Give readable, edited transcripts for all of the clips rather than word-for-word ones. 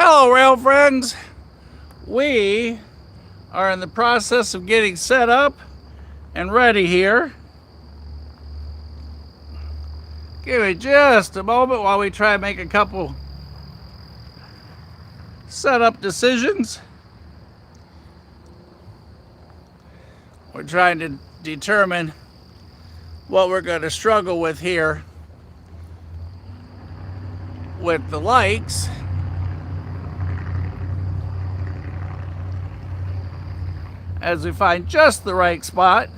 Hello, rail friends. We are in the process of getting set up and ready here. Give me just a moment while we try and make a couple setup decisions. We're trying to determine what we're going to struggle with here with the likes. As we find just the right spot.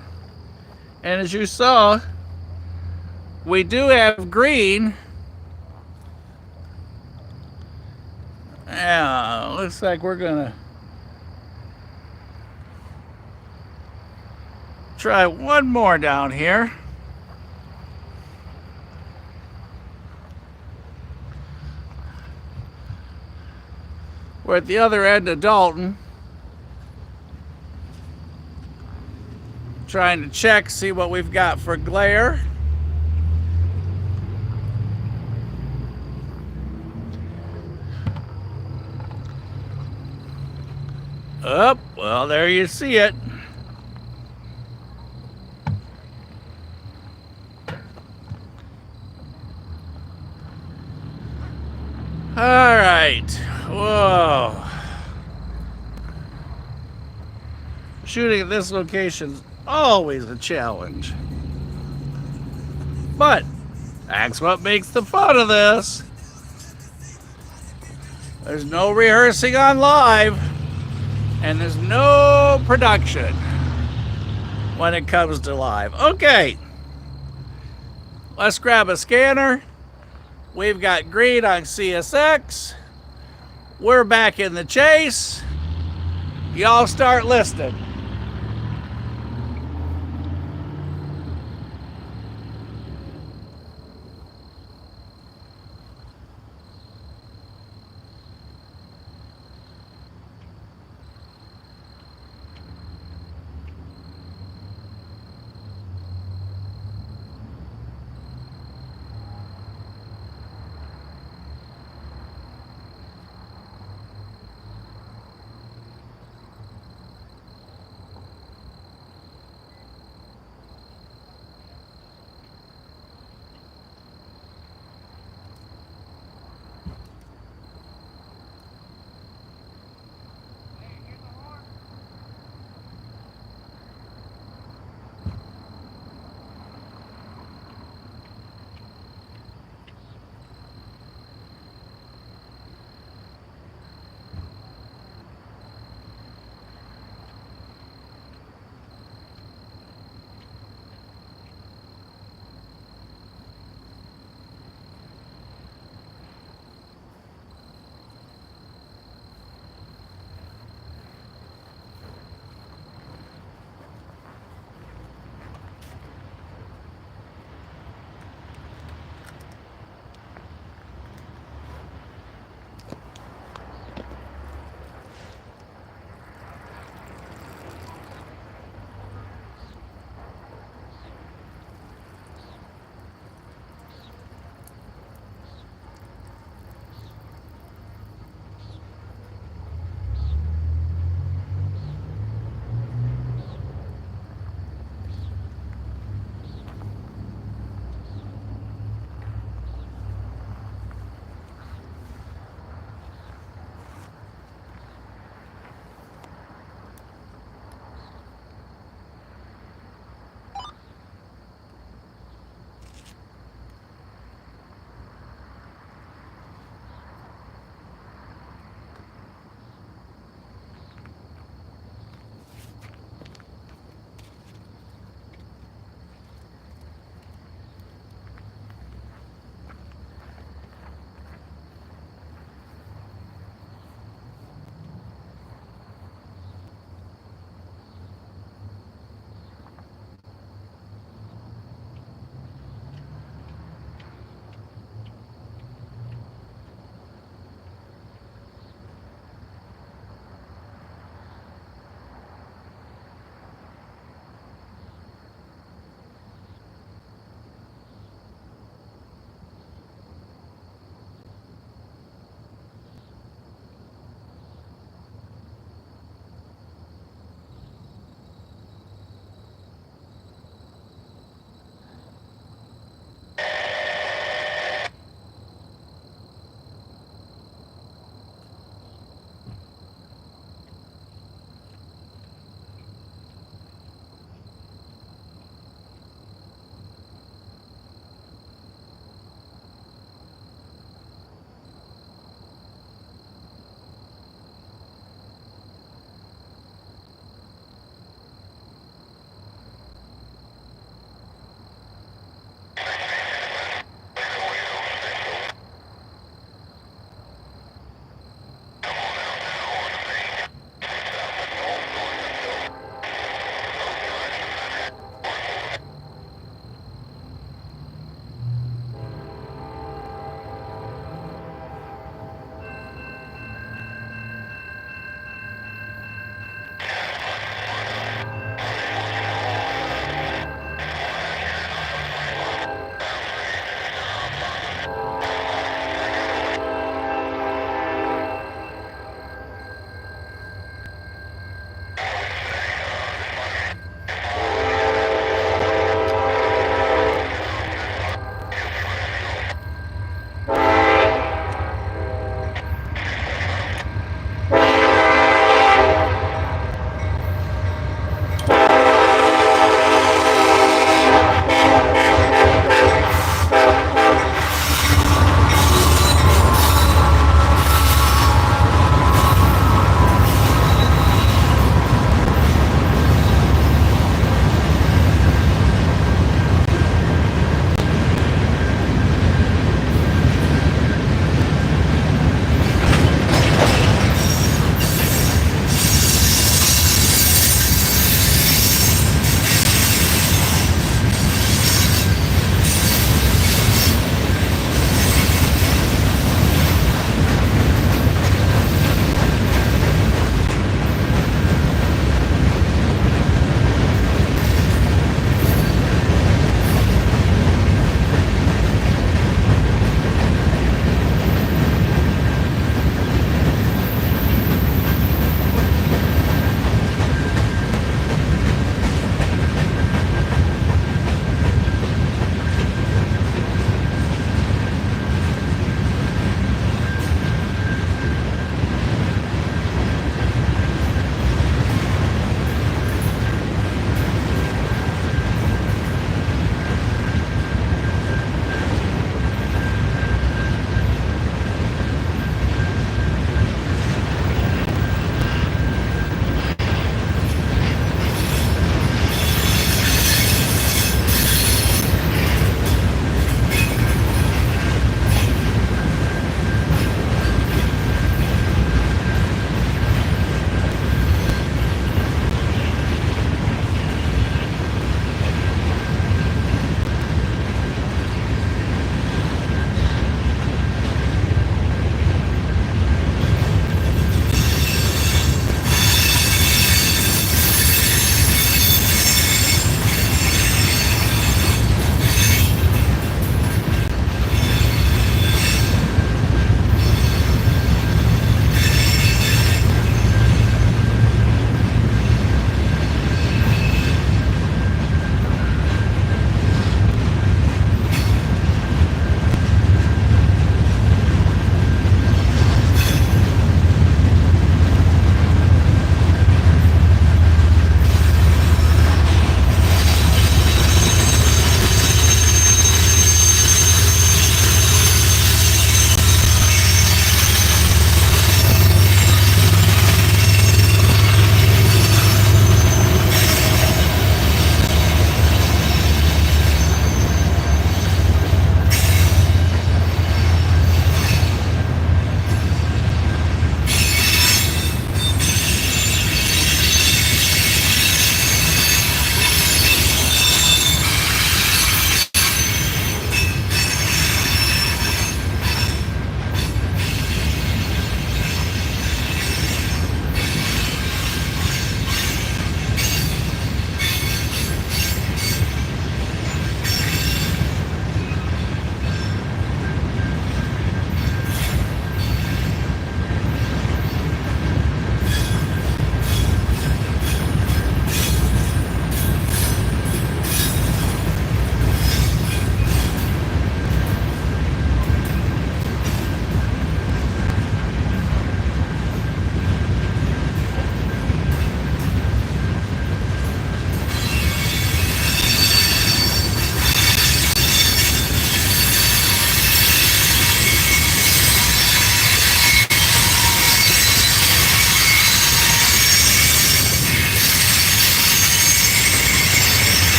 And as you saw, we do have green. Yeah, looks like we're gonna try one more down here. We're at the other end of Dalton. Trying to check, see what we've got for glare. Oh, well, there you see it. All right. Whoa. Shooting at this location is always a challenge. But that's what makes the fun of this. There's no rehearsing on live, and there's no production when it comes to live. Okay, let's grab a scanner. We've got green on CSX. We're back in the chase. Y'all start listing.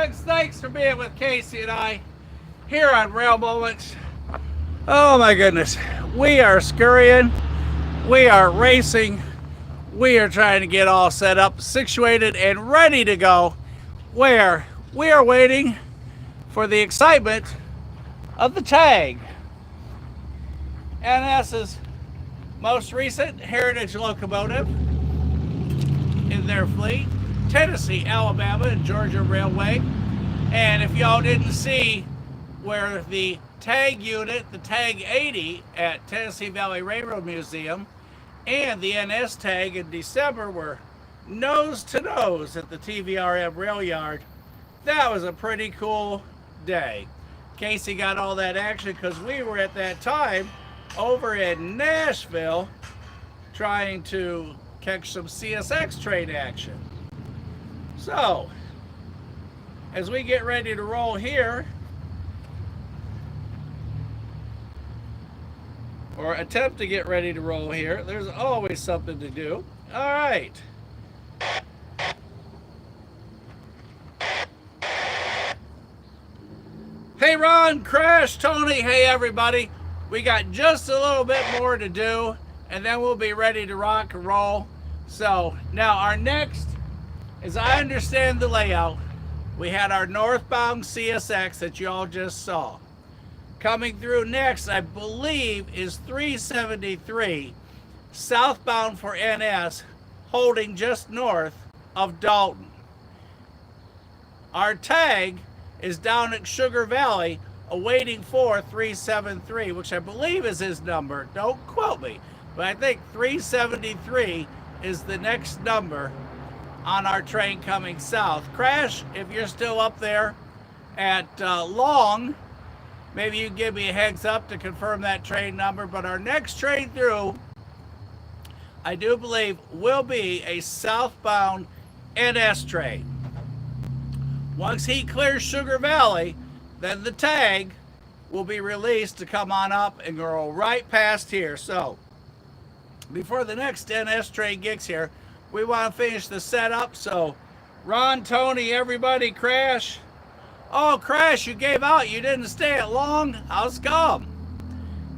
folks, thanks for being with Casey and I here on Rail Moments. Oh my goodness, we are scurrying, we are racing, we are trying to get all set up, situated, and ready to go, where we are waiting for the excitement of the tag. NS's most recent heritage locomotive in their fleet, Tennessee, Alabama, and Georgia Railway. And if y'all didn't see where the tag unit, the tag 80 at Tennessee Valley Railroad Museum, and the NS tag in December were nose to nose at the TVRM rail yard, that was a pretty cool day. Casey got all that action because we were at that time over in Nashville trying to catch some CSX train action. So, as we get ready to roll here, or attempt to get ready to roll here, there's always something to do. All right. Hey Ron, Crash, Tony, hey everybody. We got just a little bit more to do and then we'll be ready to rock and roll. So now our next, as I understand the layout, we had our northbound CSX that you all just saw. Coming through next, I believe, is 373 southbound for NS, holding just north of Dalton. Our tag is down at Sugar Valley awaiting for 373, which I believe is his number. Don't quote me, but I think 373 is the next number on our train coming south. Crash, if you're still up there at Long, maybe you can give me a heads up to confirm that train number. But our next train through, I do believe, will be a southbound NS train. Once he clears Sugar Valley, then the tag will be released to come on up and go right past here. So before the next NS train gets here, we want to finish the setup. So Ron, Tony, everybody, Crash. Oh, Crash, you gave out. You didn't stay at Long. How's come?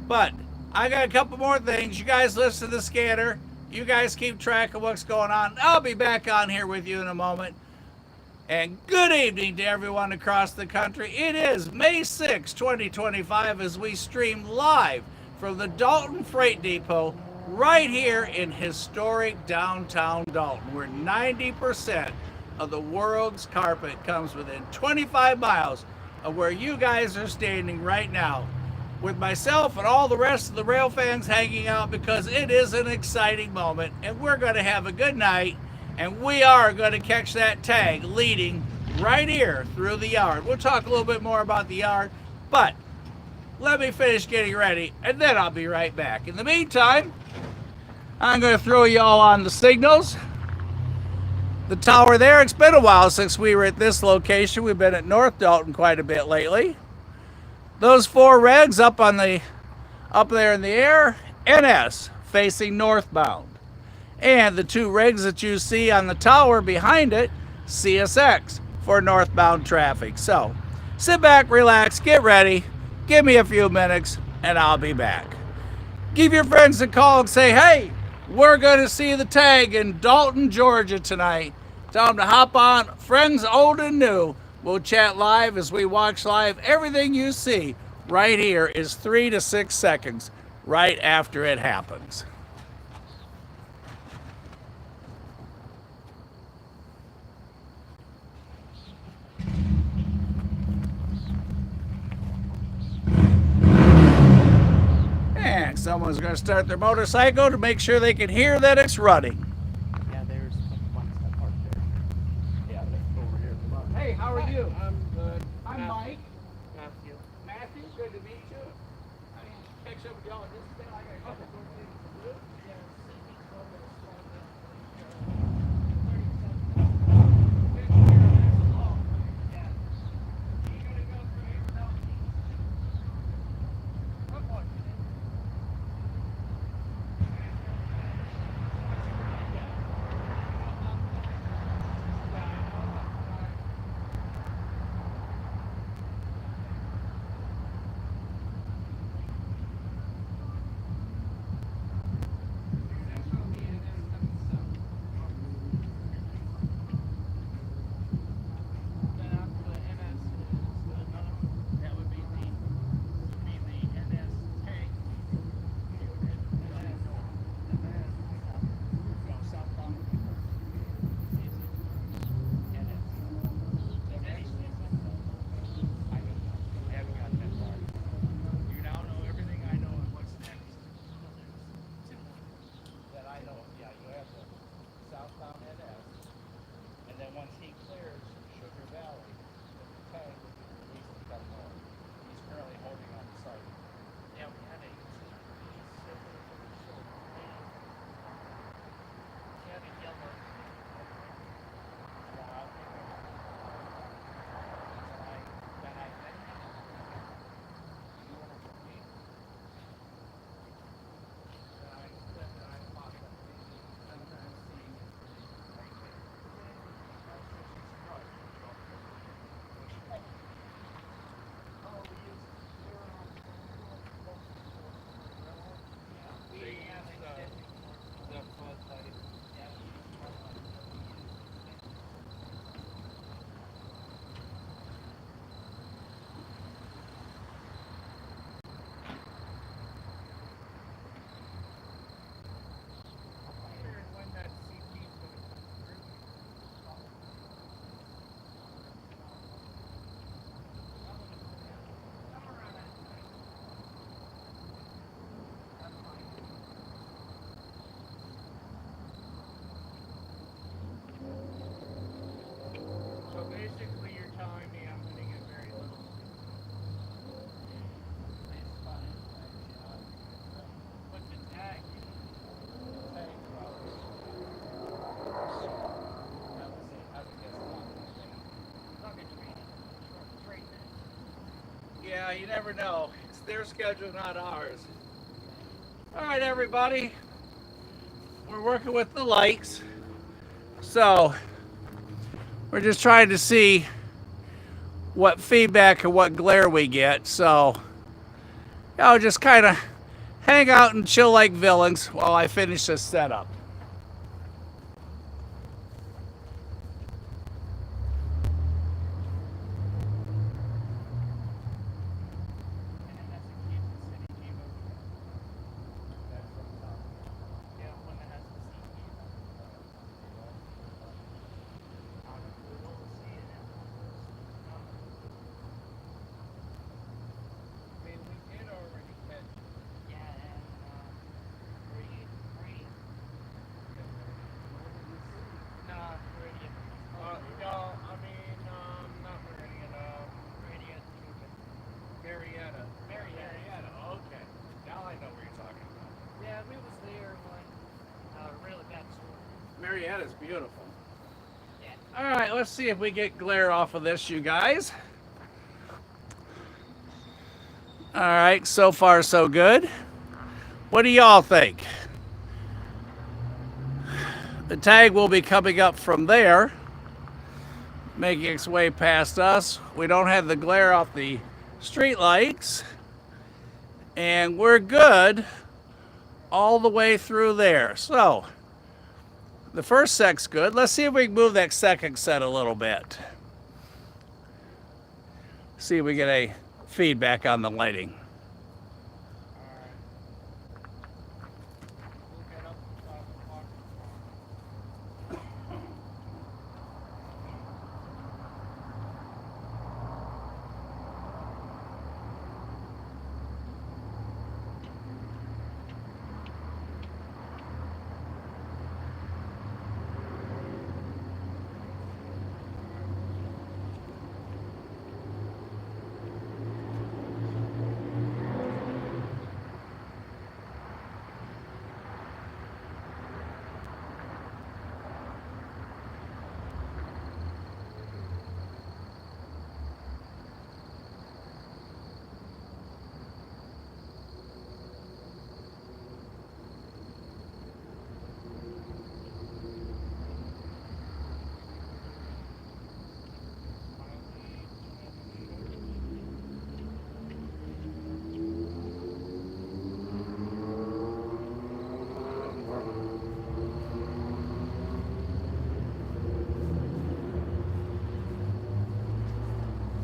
But I got a couple more things. You guys listen to the scanner. You guys keep track of what's going on. I'll be back on here with you in a moment. And good evening to everyone across the country. It is May 6, 2025, as we stream live from the Dalton Freight Depot right here in historic downtown Dalton, where 90% of the world's carpet comes within 25 miles of where you guys are standing right now, with myself and all the rest of the rail fans hanging out, because it is an exciting moment and we're going to have a good night. And we are going to catch that tag leading right here through the yard. We'll talk a little bit more about the yard, but let me finish getting ready and then I'll be right back. In the meantime, I'm going to throw y'all on the signals. The tower there, it's been a while since we were at this location. We've been at North Dalton quite a bit lately. Those four regs up there in the air, NS facing northbound. And the two rigs that you see on the tower behind it, CSX for northbound traffic. So sit back, relax, get ready, give me a few minutes, and I'll be back. Give your friends a call and say, hey, we're going to see the tag in Dalton, Georgia tonight. Tell them to hop on, friends old and new. We'll chat live as we watch live. Everything you see right here is 3 to 6 seconds right after it happens. And someone's going to start their motorcycle to make sure they can hear that it's running. Yeah, there's one step park there. Yeah, that's over here. Hey, how are you? I'm good. I'm Mike. Matthew. Matthew, good to meet you. I mean, catch up with y'all in just a second. I got a couple more things to do. Yeah, you never know. It's their schedule, not ours. All right, everybody. We're working with the lights. So we're just trying to see what feedback and what glare we get. So, just kind of hang out and chill like villains while I finish this setup. Marietta's beautiful. All right, let's see if we get glare off of this, you guys. All right, so far so good. What do y'all think? The tag will be coming up from there, making its way past us. We don't have the glare off the street lights, and we're good all the way through there. So the first set's good. Let's see if we can move that second set a little bit. See if we get a feedback on the lighting.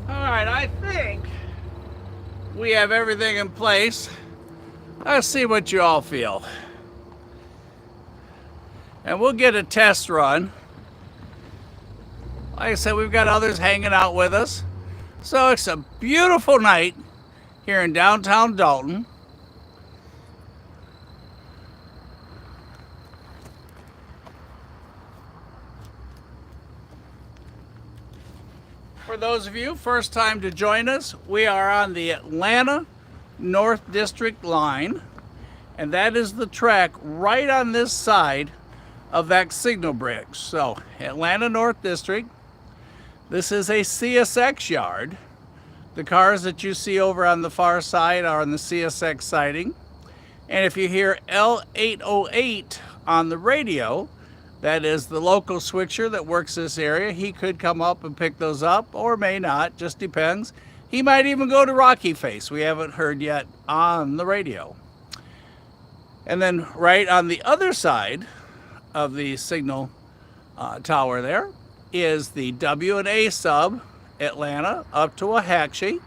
Alright, I think we have everything in place. Let's see what you all feel. And we'll get a test run. Like I said, we've got others hanging out with us. So it's a beautiful night here in downtown Dalton. For those of you first time to join us, we are on the Atlanta North District line, and that is the track right on this side of that signal bridge. So Atlanta North District, this is a CSX yard. The cars that you see over on the far side are on the CSX siding. And if you hear L808 on the radio, that is the local switcher that works this area. He could come up and pick those up, or may not, just depends. He might even go to Rocky Face. We haven't heard yet on the radio. And then right on the other side of the signal tower there is the W&A Sub Atlanta up to Waxahachie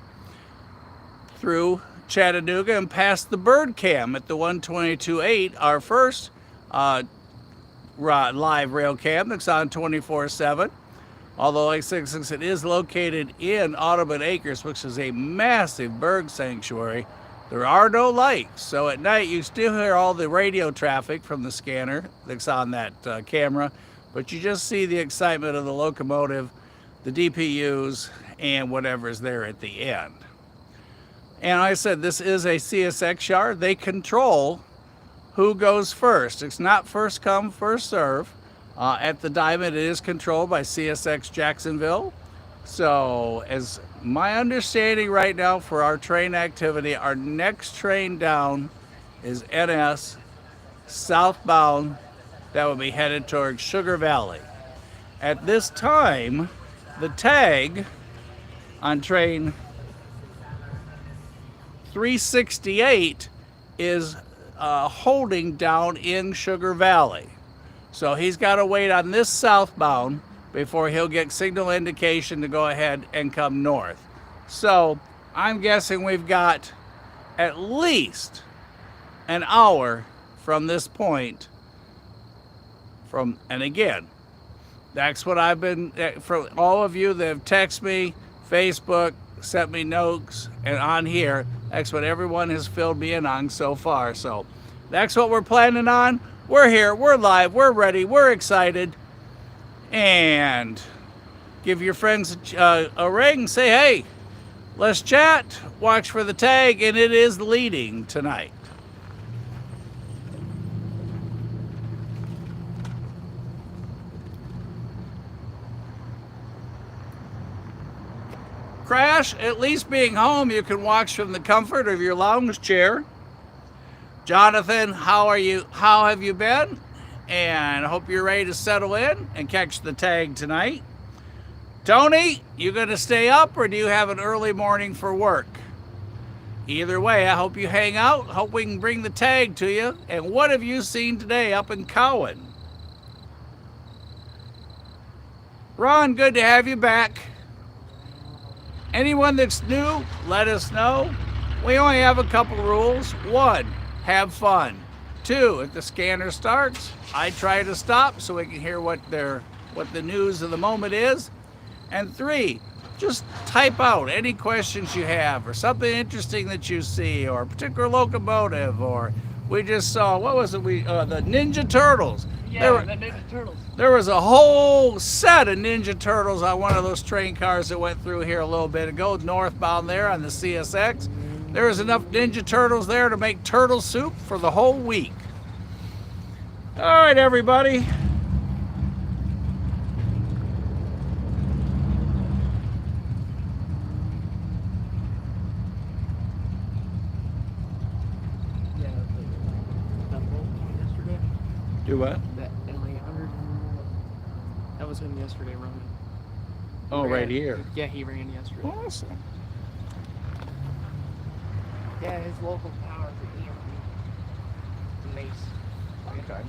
through Chattanooga and past the Bird Cam at the 122.8, our first live rail cam that's on 24/7. Although, like 66, it is located in Audubon Acres, which is a massive bird sanctuary. There are no lights, so at night you still hear all the radio traffic from the scanner that's on that camera, but you just see the excitement of the locomotive, the DPUs, and whatever's there at the end. And like I said, this is a CSX yard. They control who goes first. It's not first come, first serve. At the Diamond, it is controlled by CSX Jacksonville. So as My understanding right now for our train activity, our next train down is NS southbound that will be headed towards Sugar Valley. At this time, the tag on train 368 is holding down in Sugar Valley. So he's got to wait on this southbound before he'll get signal indication to go ahead and come north. So I'm guessing we've got at least an hour from this point. And again, that's what I've been, for all of you that have texted me, Facebook, sent me notes, and on here, that's what everyone has filled me in on so far. So that's what we're planning on. We're here, we're live, we're ready, we're excited. And give your friends a ring, say, hey, let's chat, watch for the tag, and it is leading tonight. Crash, at least being home, you can watch from the comfort of your lounge chair. Jonathan, how are you? How have you been? And I hope you're ready to settle in and catch the tag tonight. Tony, you gonna stay up or do you have an early morning for work? Either way, I hope you hang out. Hope we can bring the tag to you. And what have you seen today up in Cowan? Ron, good to have you back. Anyone that's new, let us know. We only have a couple rules. 1, have fun. 2, if the scanner starts, I try to stop so we can hear what the news of the moment is. And 3, just type out any questions you have or something interesting that you see or a particular locomotive, or we just saw, what was it? The Ninja Turtles. Yeah, the Ninja Turtles. There was a whole set of Ninja Turtles on one of those train cars that went through here a little bit ago, northbound there on the CSX. There was enough Ninja Turtles there to make turtle soup for the whole week. All right, everybody. Yeah, that bolt yesterday. Do what? That LA 100. That was him yesterday running. Oh, right here. Yeah, he ran yesterday. Awesome. Yeah, his local power is EMP. Mace. Okay.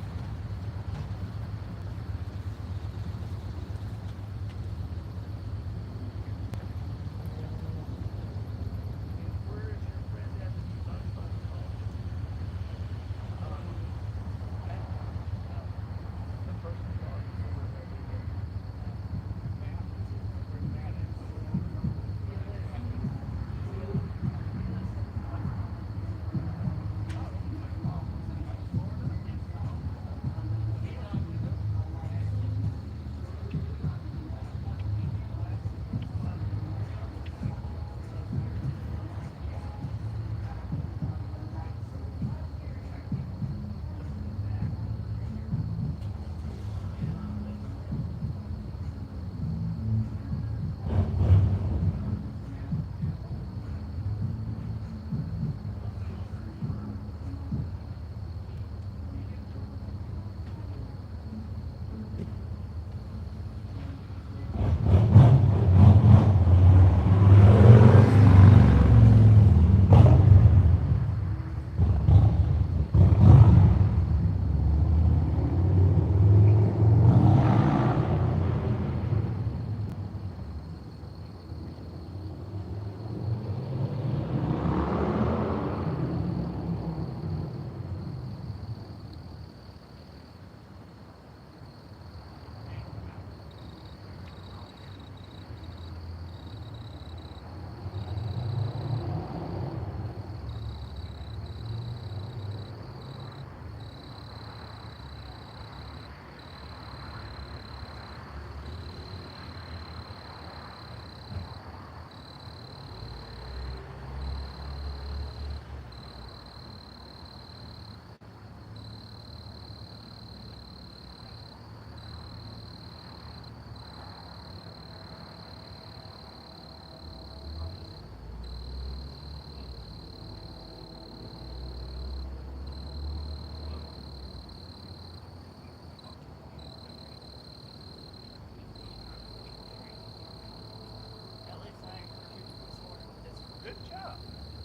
Yeah,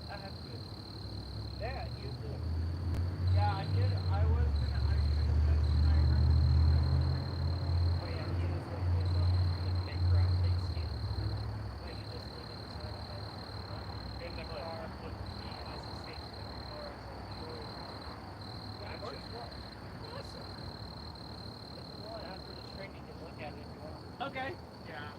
that has good. Yeah, you did. Yeah, I did. I was gonna. I should have mentioned. I heard. Oh yeah, you just like those the big round thing skin. Like you just leave it inside of it. In the car, put as a safety in the car as a show. Yeah, it works well. Awesome. If you want, after the string, you can look at it if you want. Okay. Yeah.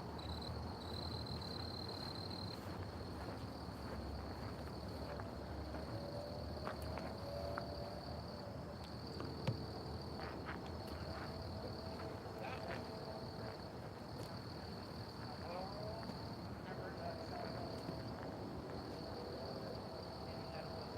That one. Remember that sound? Maybe that one.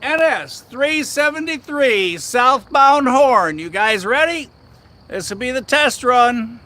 NS 373 southbound horn. You guys ready? This will be the test run.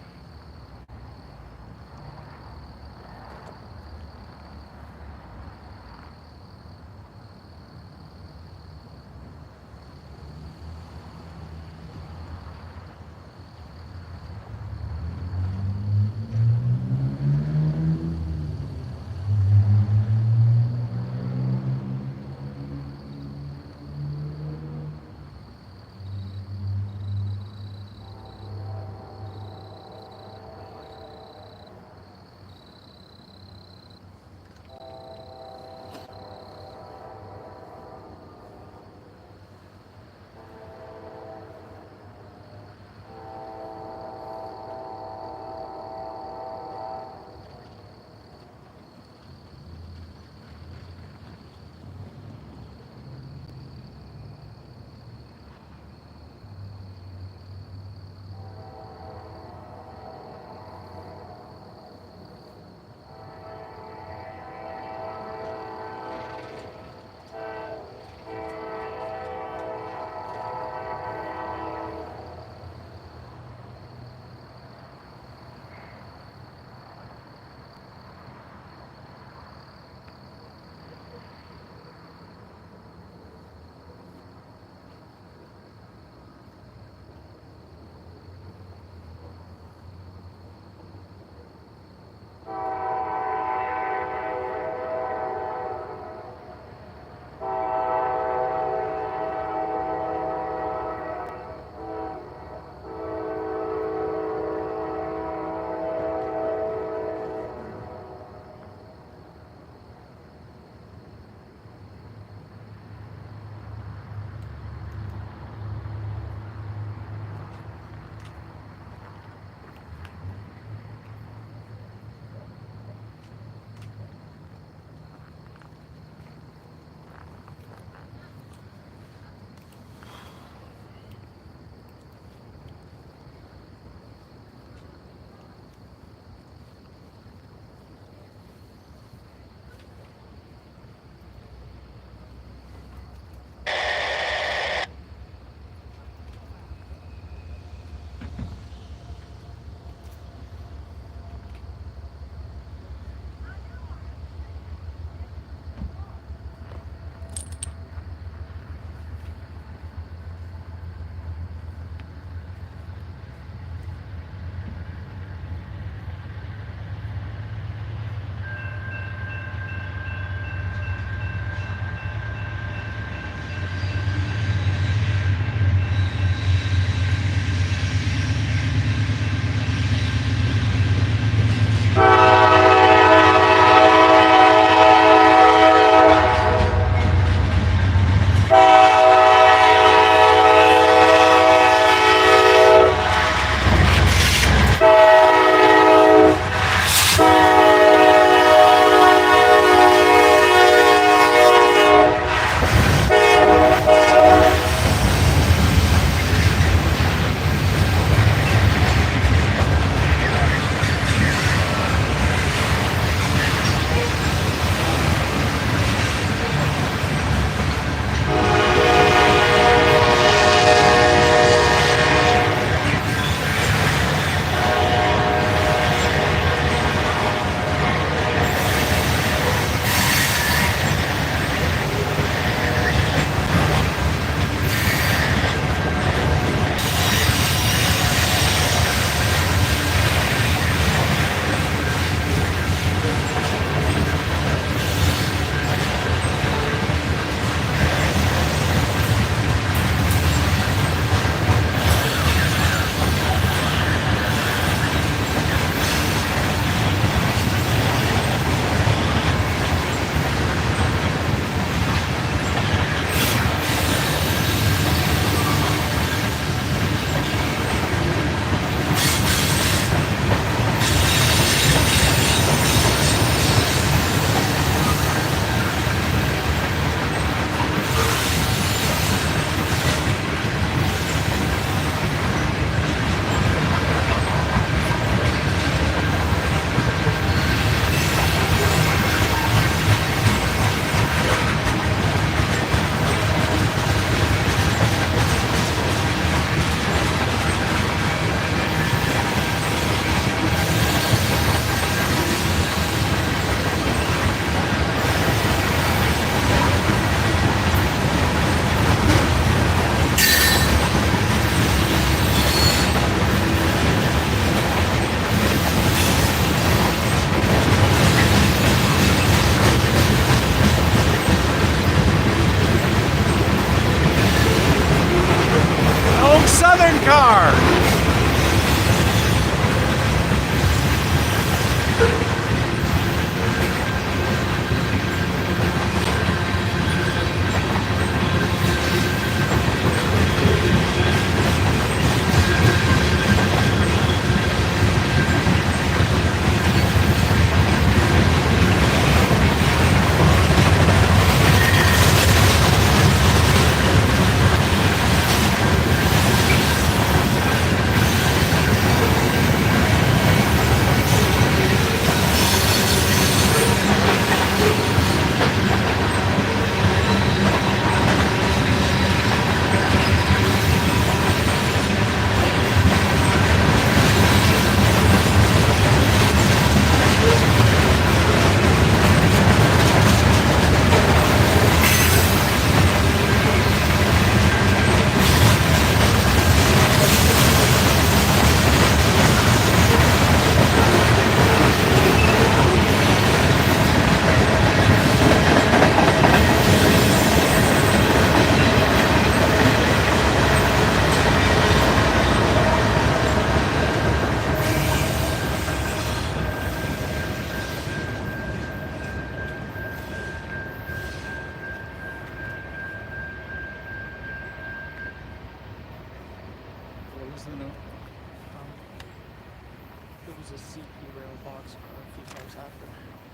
there's a CP rail boxcar a few cars after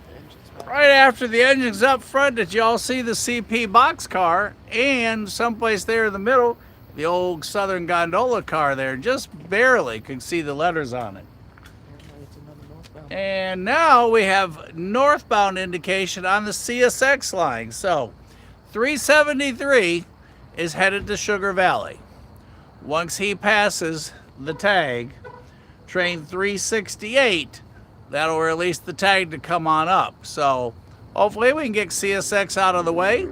the engine's back. Right after the engine's up front, did y'all see the CP boxcar? And someplace there in the middle, the old Southern Gondola car there, just barely could see the letters on it. Apparently it's another northbound. And now we have northbound indication on the CSX line. So 373 is headed to Sugar Valley. Once he passes the tag, train 368, that'll release the tag to come on up. So hopefully we can get CSX out of the way.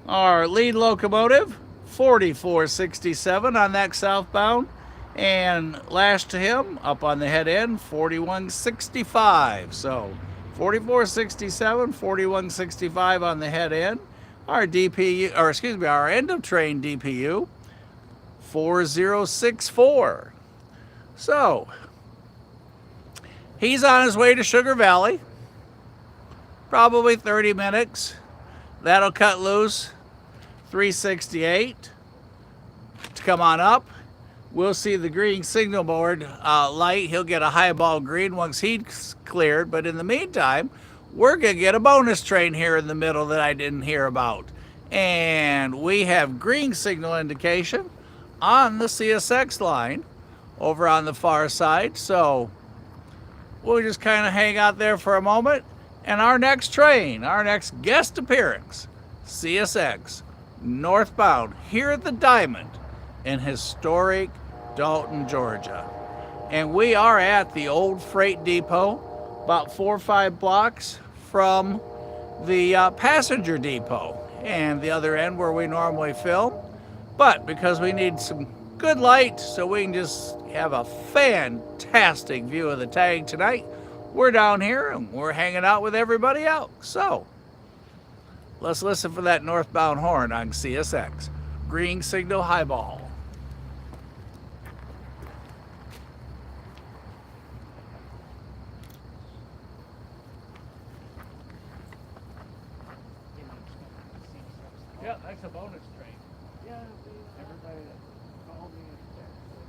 Our lead locomotive, 4467 on that southbound. And last to him, up on the head end, 4165. So 4467, 4165 on the head end. Our DPU, or excuse me, our end of train DPU, 4064. So he's on his way to Sugar Valley. Probably 30 minutes. That'll cut loose 368 to come on up. We'll see the green signal board light. He'll get a highball green once he's cleared. But in the meantime, we're going to get a bonus train here in the middle that I didn't hear about. And we have green signal indication on the CSX line over on the far side. So we'll just kind of hang out there for a moment. And our next train, our next guest appearance, CSX northbound here at the Diamond in historic Dalton, Georgia. And we are at the old freight depot, about 4 or 5 blocks from the passenger depot and the other end where we normally film. But because we need some good light so we can just have a fantastic view of the tag tonight, we're down here and we're hanging out with everybody else. So let's listen for that northbound horn on CSX. Green signal highball. Yeah, that's a bonus train. Yeah, everybody that called me and texted.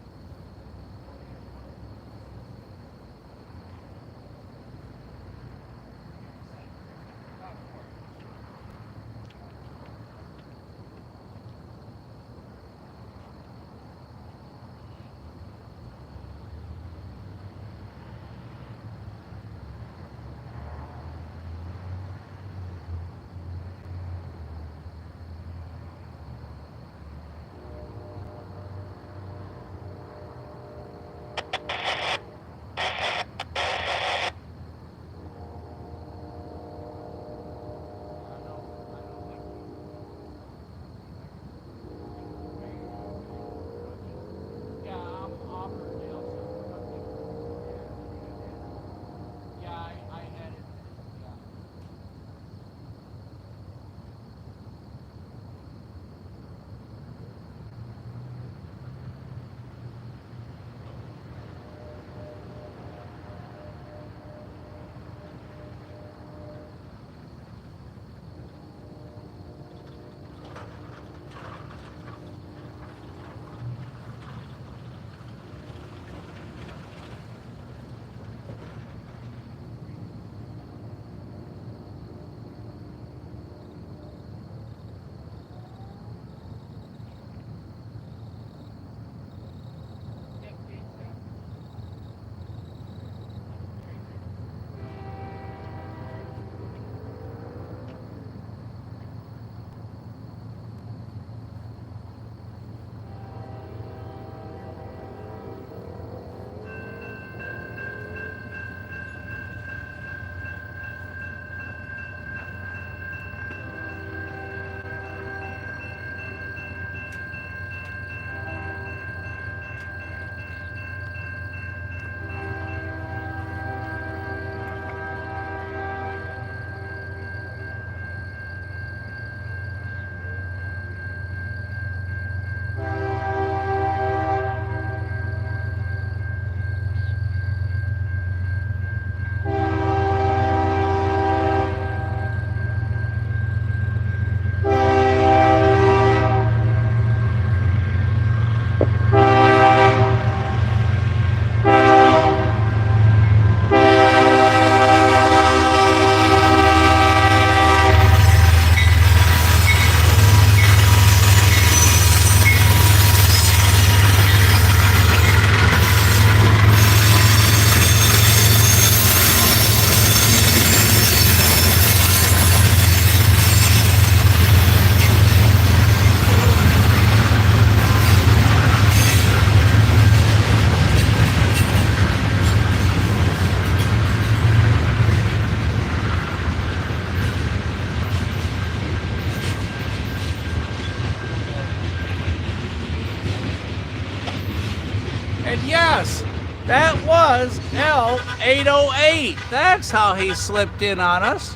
Yes, that was L808. That's how he slipped in on us.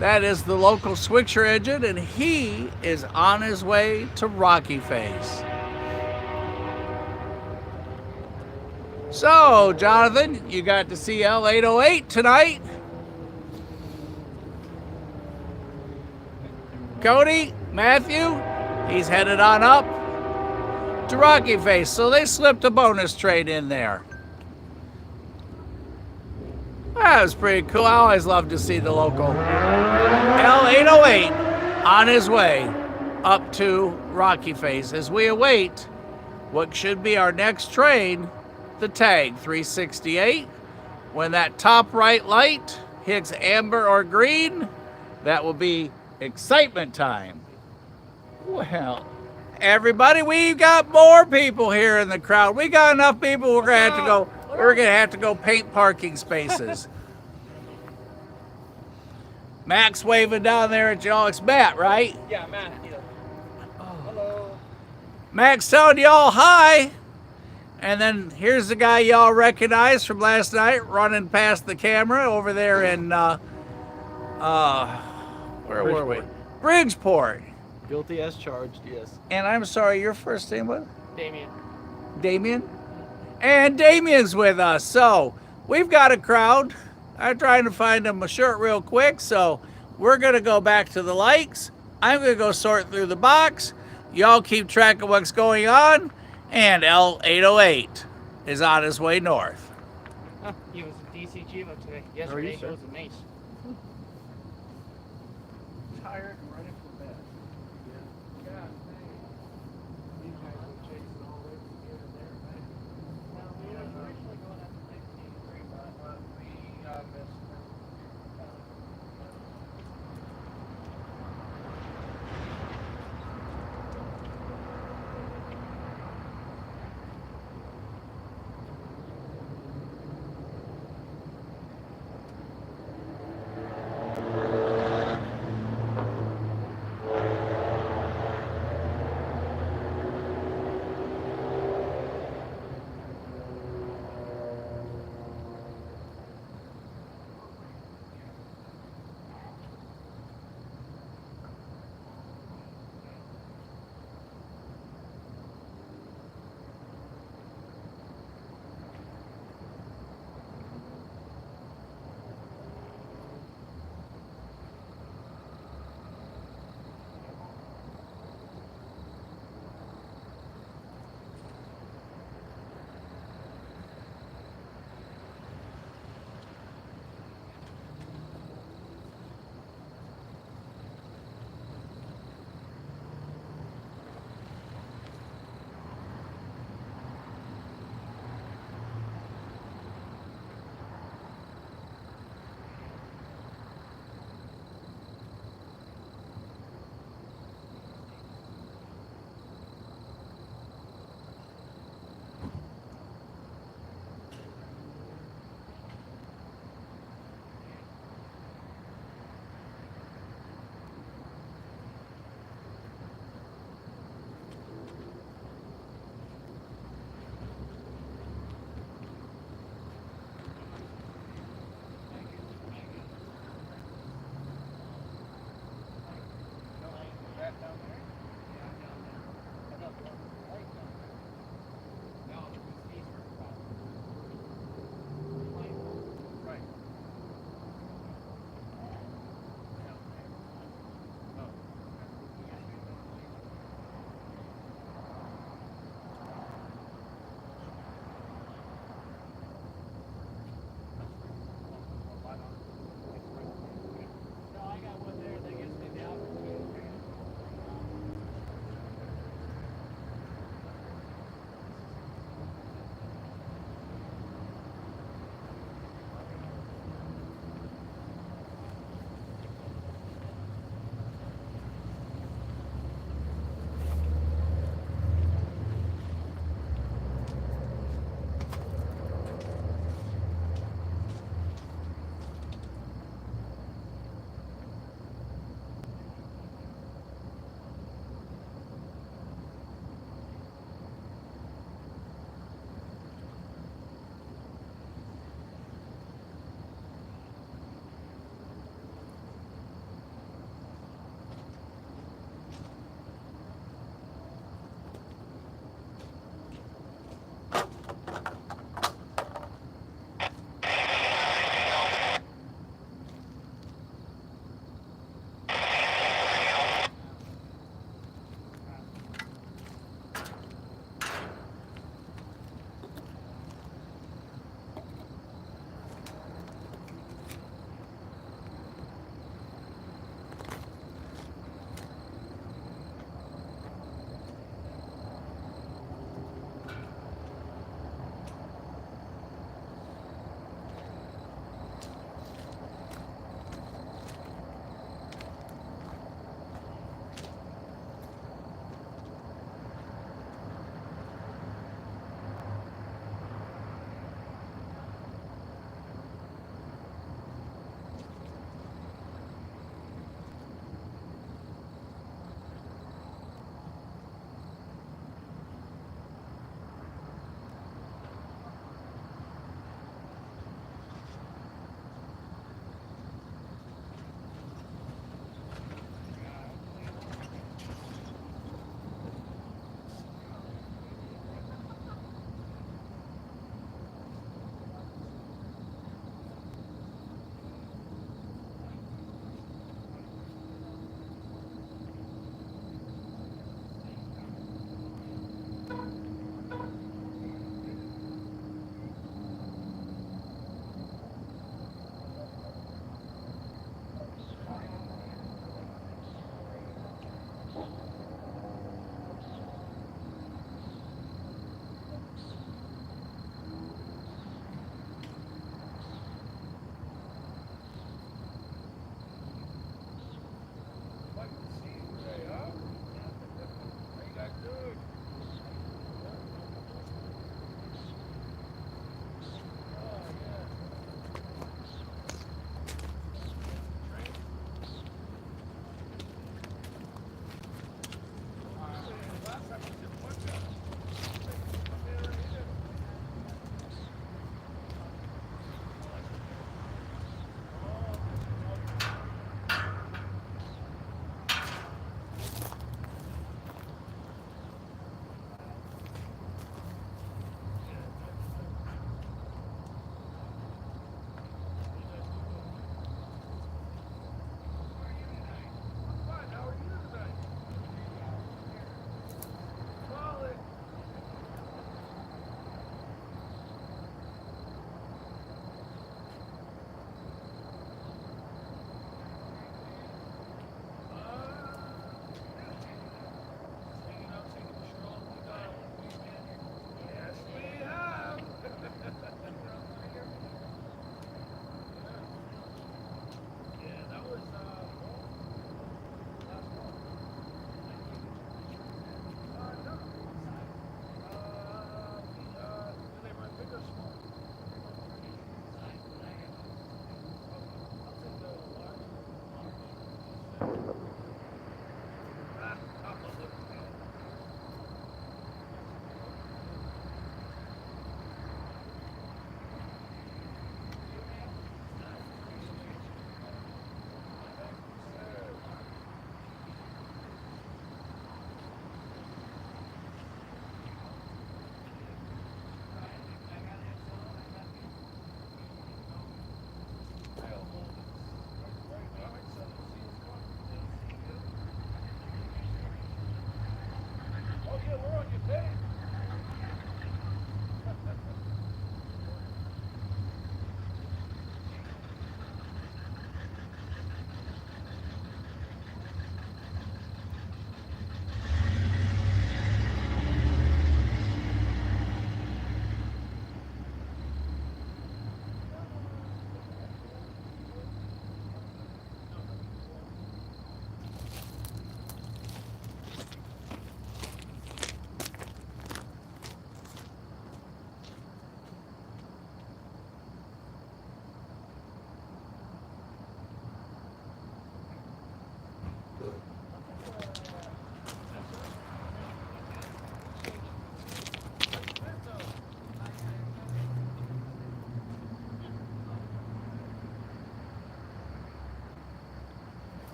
That is the local switcher engine, and he is on his way to Rocky Face. So, Jonathan, you got to see L808 tonight. Cody, Matthew, he's headed on up to Rocky Face. So they slipped a bonus train in there. That was pretty cool. I always love to see the local L808 on his way up to Rocky Face as we await what should be our next train, the Tag 368. When that top right light hits amber or green, that will be excitement time. Well, everybody, we've got more people here in the crowd. We got enough people. We're gonna have to go paint parking spaces. Max waving down there at y'all. It's Matt, right? Yeah, Matt. Hello. Max telling y'all hi. And then here's the guy y'all recognize from last night running past the camera over there in where were we? Bridgeport. Guilty as charged, yes. And I'm sorry, your first name was? Damien. Damien? And Damien's with us. So we've got a crowd. I'm trying to find him a shirt real quick. So we're going to go back to the likes. I'm going to go sort through the box. Y'all keep track of what's going on. And L808 is on his way north. Huh, he was a DCG look today. How are Yesterday you, he sir? was a mace. Tired and ready for bed. Yeah, These guys were chasing all the way from here to there, right? well, we were originally going up to 63, but we missed.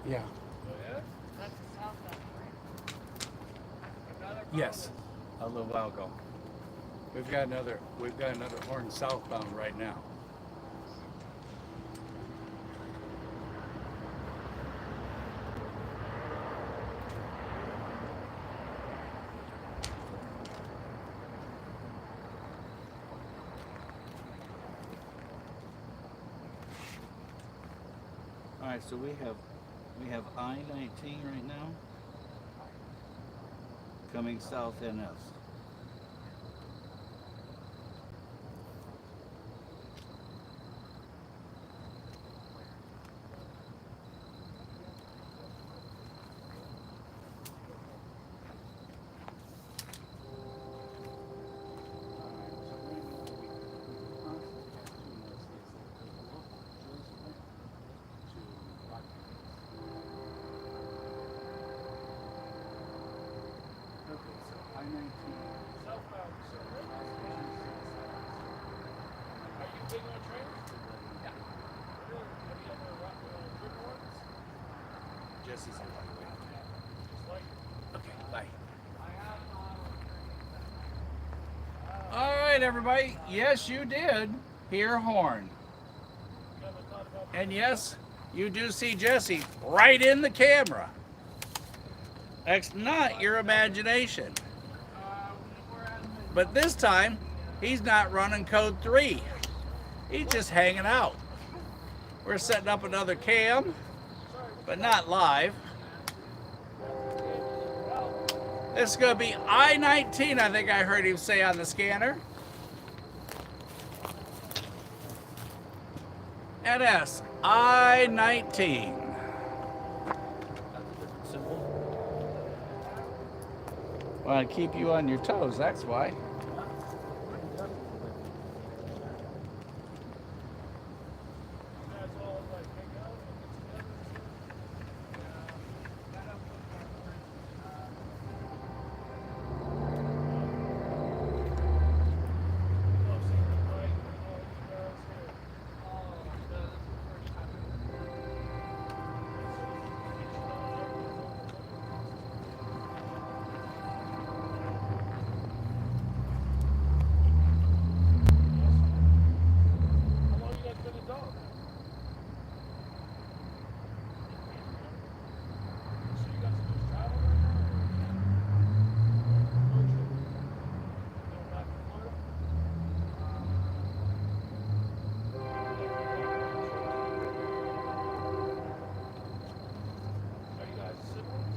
Yeah. That's the southbound train. Another Yes, bonus. a little while ago. We've got another horn southbound right now. All right, so we have I-19 right now coming south NS. Southbound, so are you big on trains? Yeah. Really? Have you ever driven ones? Jesse's evaluating. Just like it. Okay, bye. I have on trains. All right, everybody. Yes, you did hear a horn. You haven't thought about And yes, you do see Jesse right in the camera. That's not your imagination. we're at the But this time, he's not running code 3. He's just hanging out. We're setting up another cam, but not live. This is going to be I-19, I think I heard him say on the scanner. NS, I-19. Want to keep you on your toes, that's why. guys all like hang out and get together. How long you guys been a dog? So you guys just travel right now? Road trip? Going back to Florida? Are you guys siblings?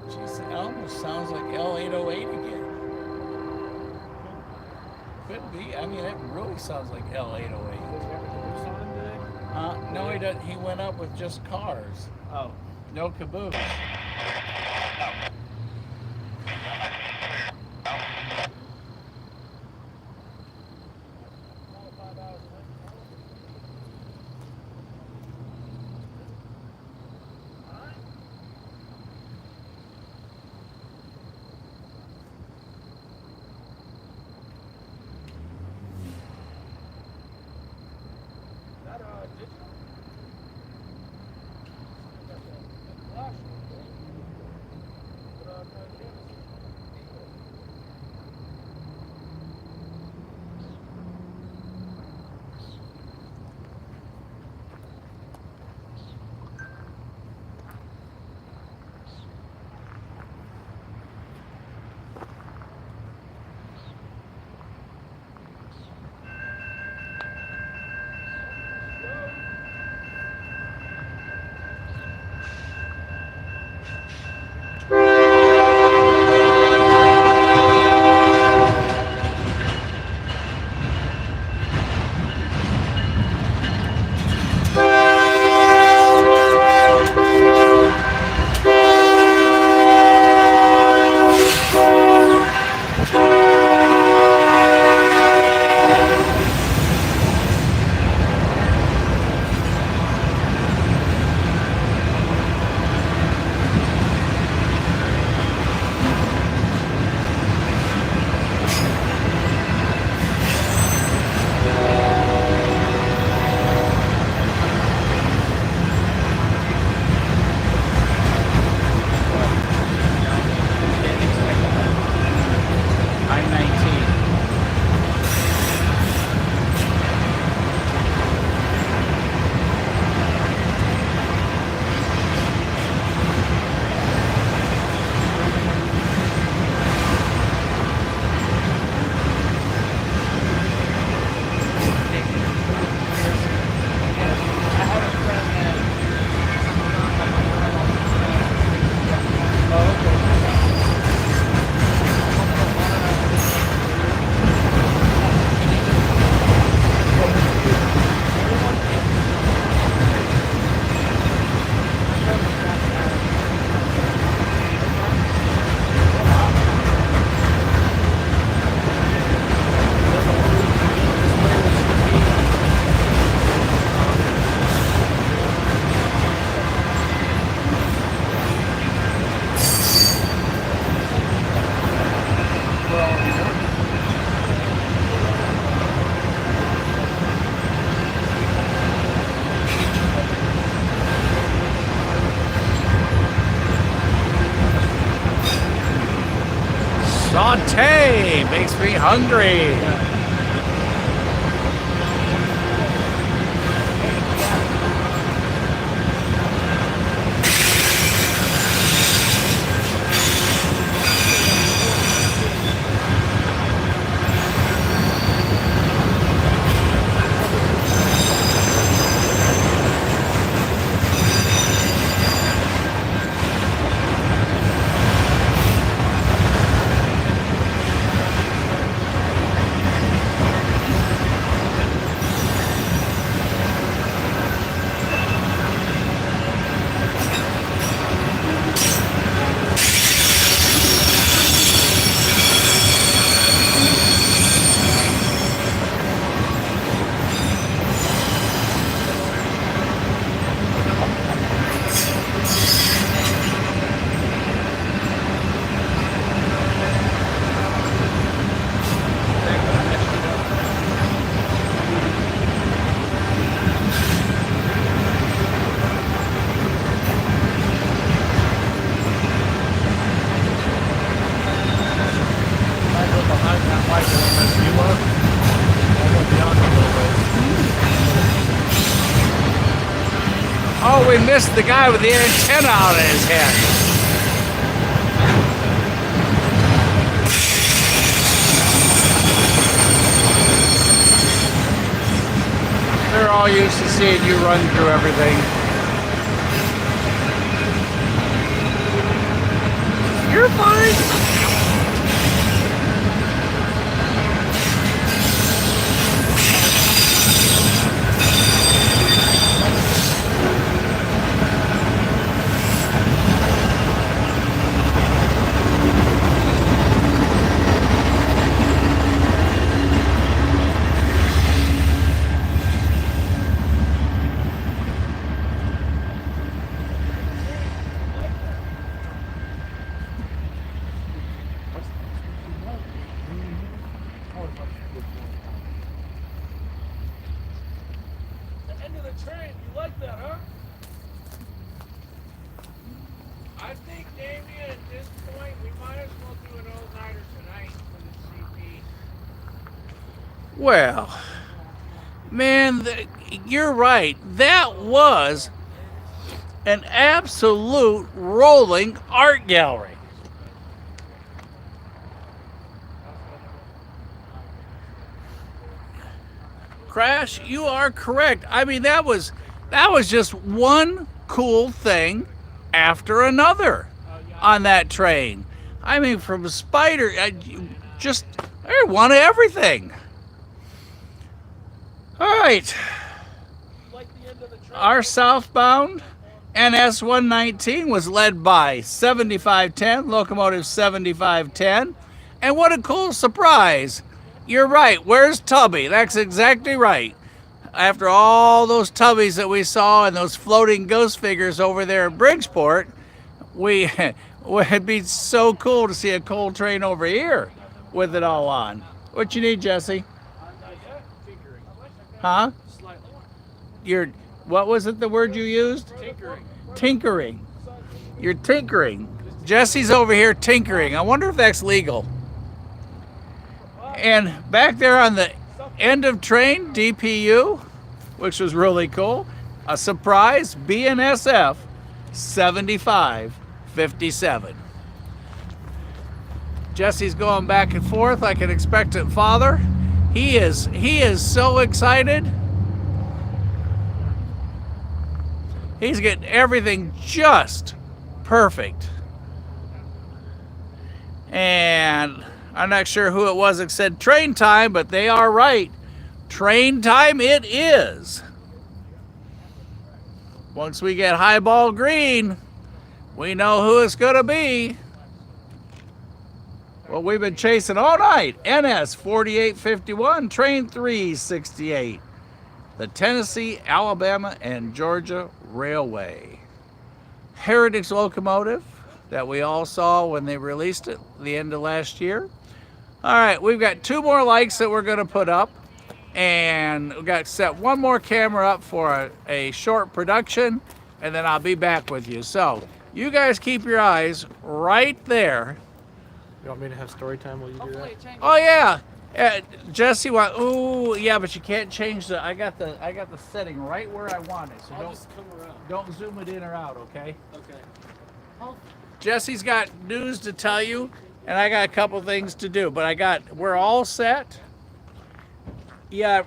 Jeez, it almost sounds like L808 again. Could be. I mean, it really sounds like L808. No, he doesn't. He went up with just cars. Oh. No caboose. All 5 hours away. Alright. Is that digital? Got the flash. The Saute makes me hungry. Oh, we missed the guy with the antenna out of his head. They're all used to seeing you run through everything. You're fine. The end of the train, you like that, huh? I think, Damien, at this point, we might as well do an all-nighter tonight for the CP. Well, man, you're right. That was an absolute rolling art gallery. Crash, you are correct. I mean, that was just one cool thing after another on that train. I mean, from Spider, just one of everything. All right, Like the end of the train. our southbound NS 119 was led by 7510, Locomotive 7510. And what a cool surprise. You're right. Where's Tubby? That's exactly right. After all those Tubbies that we saw and those floating ghost figures over there in Bridgeport, it'd be so cool to see a coal train over here with it all on. What you need, Jesse? Tinkering. Huh? Slightly. What was it, the word you used? Tinkering. Tinkering. You're tinkering. Jesse's over here tinkering. I wonder if that's legal. And back there on the end of train, DPU, which was really cool, a surprise BNSF 7557. Jesse's going back and forth like an expectant father. He is so excited. He's getting everything just perfect. And I'm not sure who it was that said train time, but they are right. Train time it is. Once we get highball green, we know who it's going to be. Well, we've been chasing all night. NS 4851, train 368. The Tennessee, Alabama, and Georgia Railway. Heritage locomotive that we all saw when they released it the end of last year. All right, we've got 2 more lights that we're going to put up, and we've got to set 1 more camera up for a short production, and then I'll be back with you. So you guys keep your eyes right there You want me to have story time while you do Hopefully that? it changes. Oh yeah, Jesse. Ooh, yeah, but you can't change the. I got the setting right where I want it. So I'll just come around. don't zoom it in or out, okay? Okay. Jesse's got news to tell you, and I got a couple things to do. But we're all set. Yeah.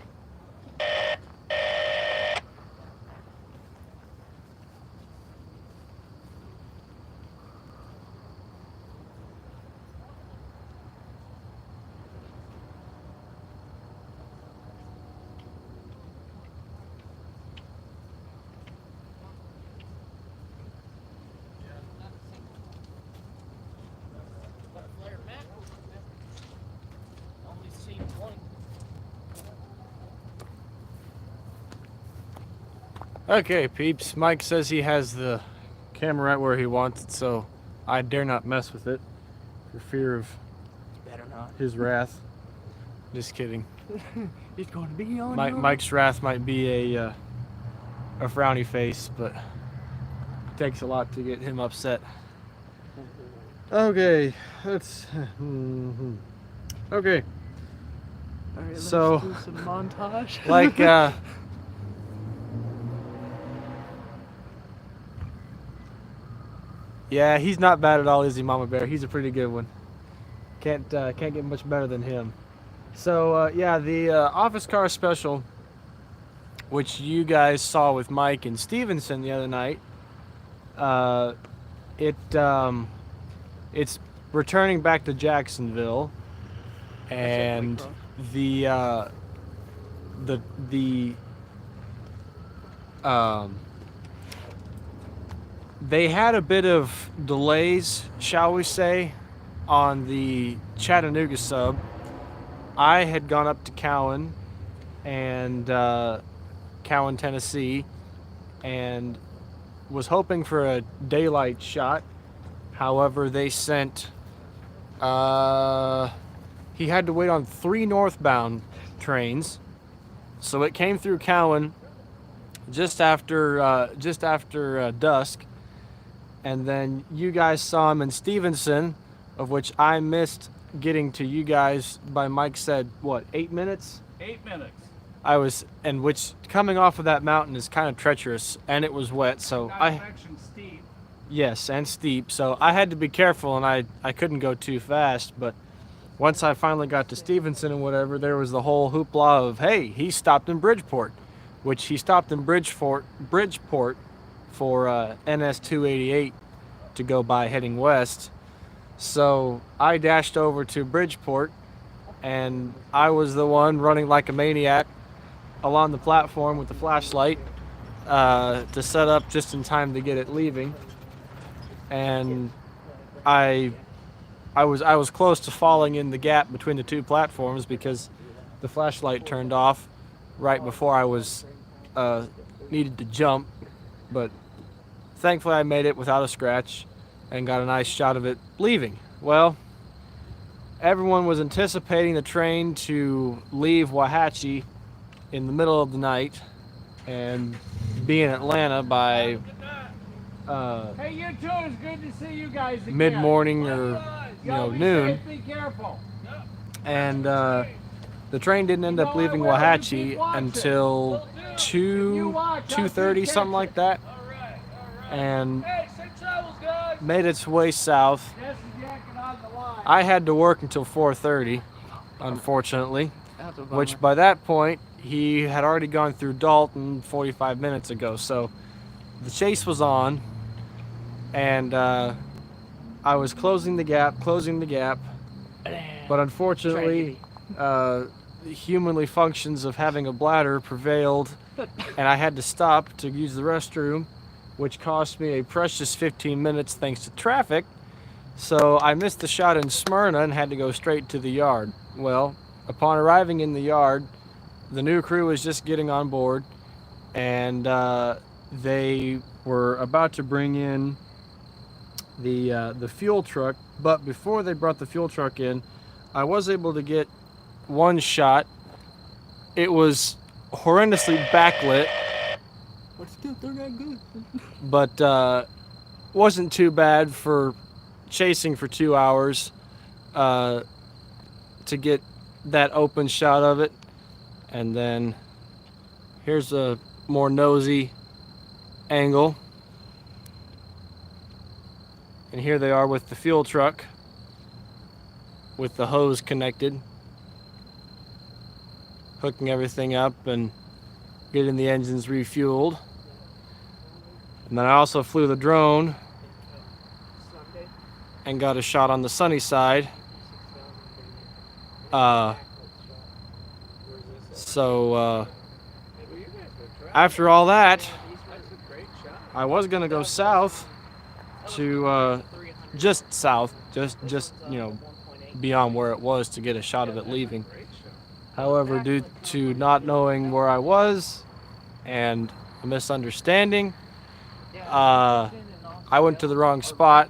Only seen one. Okay, peeps. Mike says he has the camera right where he wants it, so I dare not mess with it for fear of Better not. his wrath. Just kidding. It's going to be on. Mike's wrath might be a frowny face, but it takes a lot to get him upset. Okay, let's. Okay, All right, let's so, do some montage. like, yeah, he's not bad at all, is he, Mama Bear? He's a pretty good one. Can't get much better than him. So yeah, the office car special, which you guys saw with Mike and Stevenson the other night, it's returning back to Jacksonville, and the they had a bit of delays, shall we say, on the Chattanooga sub. I had gone up to Cowan and Cowan, Tennessee, and was hoping for a daylight shot. However, they sent he had to wait on 3 northbound trains, so it came through Cowan just after dusk, and then you guys saw him in Stevenson, of which I missed getting to you guys by, Mike said, what, 8 minutes? 8 minutes. Which coming off of that mountain is kind of treacherous, and it was wet, so Not to mention steep. yes, and steep, so I had to be careful, and I couldn't go too fast. But once I finally got to Stevenson and whatever, there was the whole hoopla of, hey, he stopped in Bridgeport, which he stopped in Bridgeport for NS 288 to go by heading west. So I dashed over to Bridgeport, and I was the one running like a maniac along the platform with the flashlight to set up just in time to get it leaving. And I was close to falling in the gap between the 2 platforms because the flashlight turned off right before I was needed to jump. But thankfully I made it without a scratch and got a nice shot of it leaving. Well, everyone was anticipating the train to leave Wauhatchie in the middle of the night and be in Atlanta by Hey, you too. It's good to see you guys again. mid-morning or Y'all be noon. safe, be careful. And the train didn't end up leaving Wauhatchie until 2:30, something like that, and made its way south. Jesse's yanking on the line. I had to work until 4:30, unfortunately, That's a bummer. which by that point he had already gone through Dalton 45 minutes ago. So the chase was on, and I was closing the gap, but unfortunately, humanly functions of having a bladder prevailed, and I had to stop to use the restroom, which cost me a precious 15 minutes thanks to traffic. So I missed the shot in Smyrna and had to go straight to the yard. Well, upon arriving in the yard, the new crew was just getting on board, and they were about to bring in the fuel truck. But before they brought the fuel truck in, I was able to get one shot. It was horrendously backlit, But still, they're not good. but wasn't too bad for chasing for 2 hours. to get that open shot of it. And then here's a more nosy angle. And here they are with the fuel truck with the hose connected, hooking everything up and getting the engines refueled. And then I also flew the drone and got a shot on the sunny side. So after all that, I was gonna go south to just south, just beyond where it was to get a shot of it leaving. However, due to not knowing where I was and a misunderstanding, I went to the wrong spot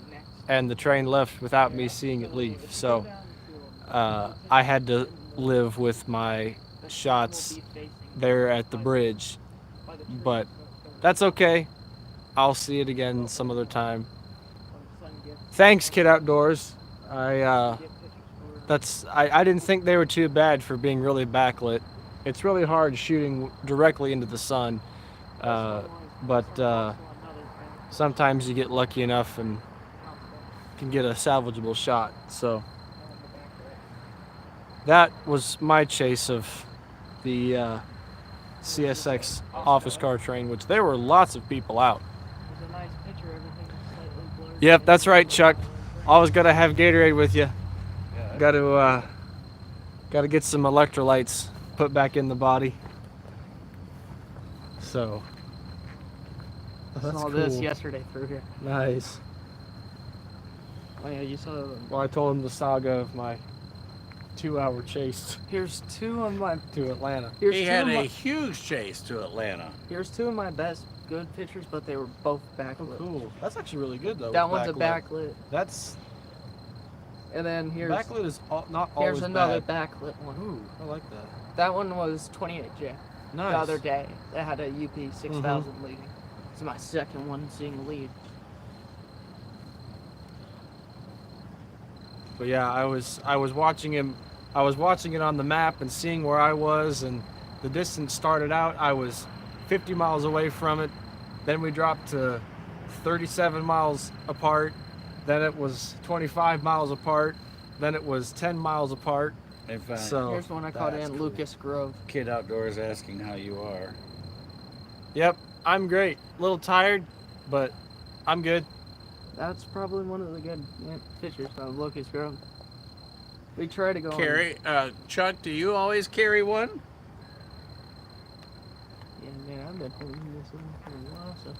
and the train left without me seeing it leave. So I had to live with my shots there at the bridge, but that's okay. I'll see it again some other time. Thanks, Kid Outdoors. I didn't think they were too bad for being really backlit. It's really hard shooting directly into the sun, but sometimes you get lucky enough and can get a salvageable shot. So that was my chase of the CSX office car train, which there were lots of people out. There's a nice picture, everything is slightly blurred. Yep, that's right, Chuck. Always gotta have Gatorade with you. Gotta get some electrolytes put back in the body. So I saw this yesterday through here. Nice. Oh yeah, you saw. Well, I told him the saga of my 2-hour chase Here's two of my. to Atlanta. Here's He two had of a my, huge chase to Atlanta. Here's two of my best good pictures, but they were both backlit. Cool. That's actually really good though. That one's a backlit, That's and then here's backlit is not always here's another bad. backlit one. Ooh, I like that. That one was 28J. Nice. The other day, that had a UP 6000 leading. It's my second one seeing the lead. But yeah, I was watching him. I was watching it on the map and seeing where I was, and the distance started out. I was 50 miles away from it. Then we dropped to 37 miles apart. Then it was 25 miles apart. Then it was 10 miles apart. In fact, So Here's one I caught that's in cool. Lucas Grove. Kid Outdoors asking how you are. yep, I'm great. A little tired, but I'm good. That's probably one of the good pictures of Lucas Grove. We try to go. Carry, Chuck, do you always carry one? Yeah, man, I've been holding this one for a while, so.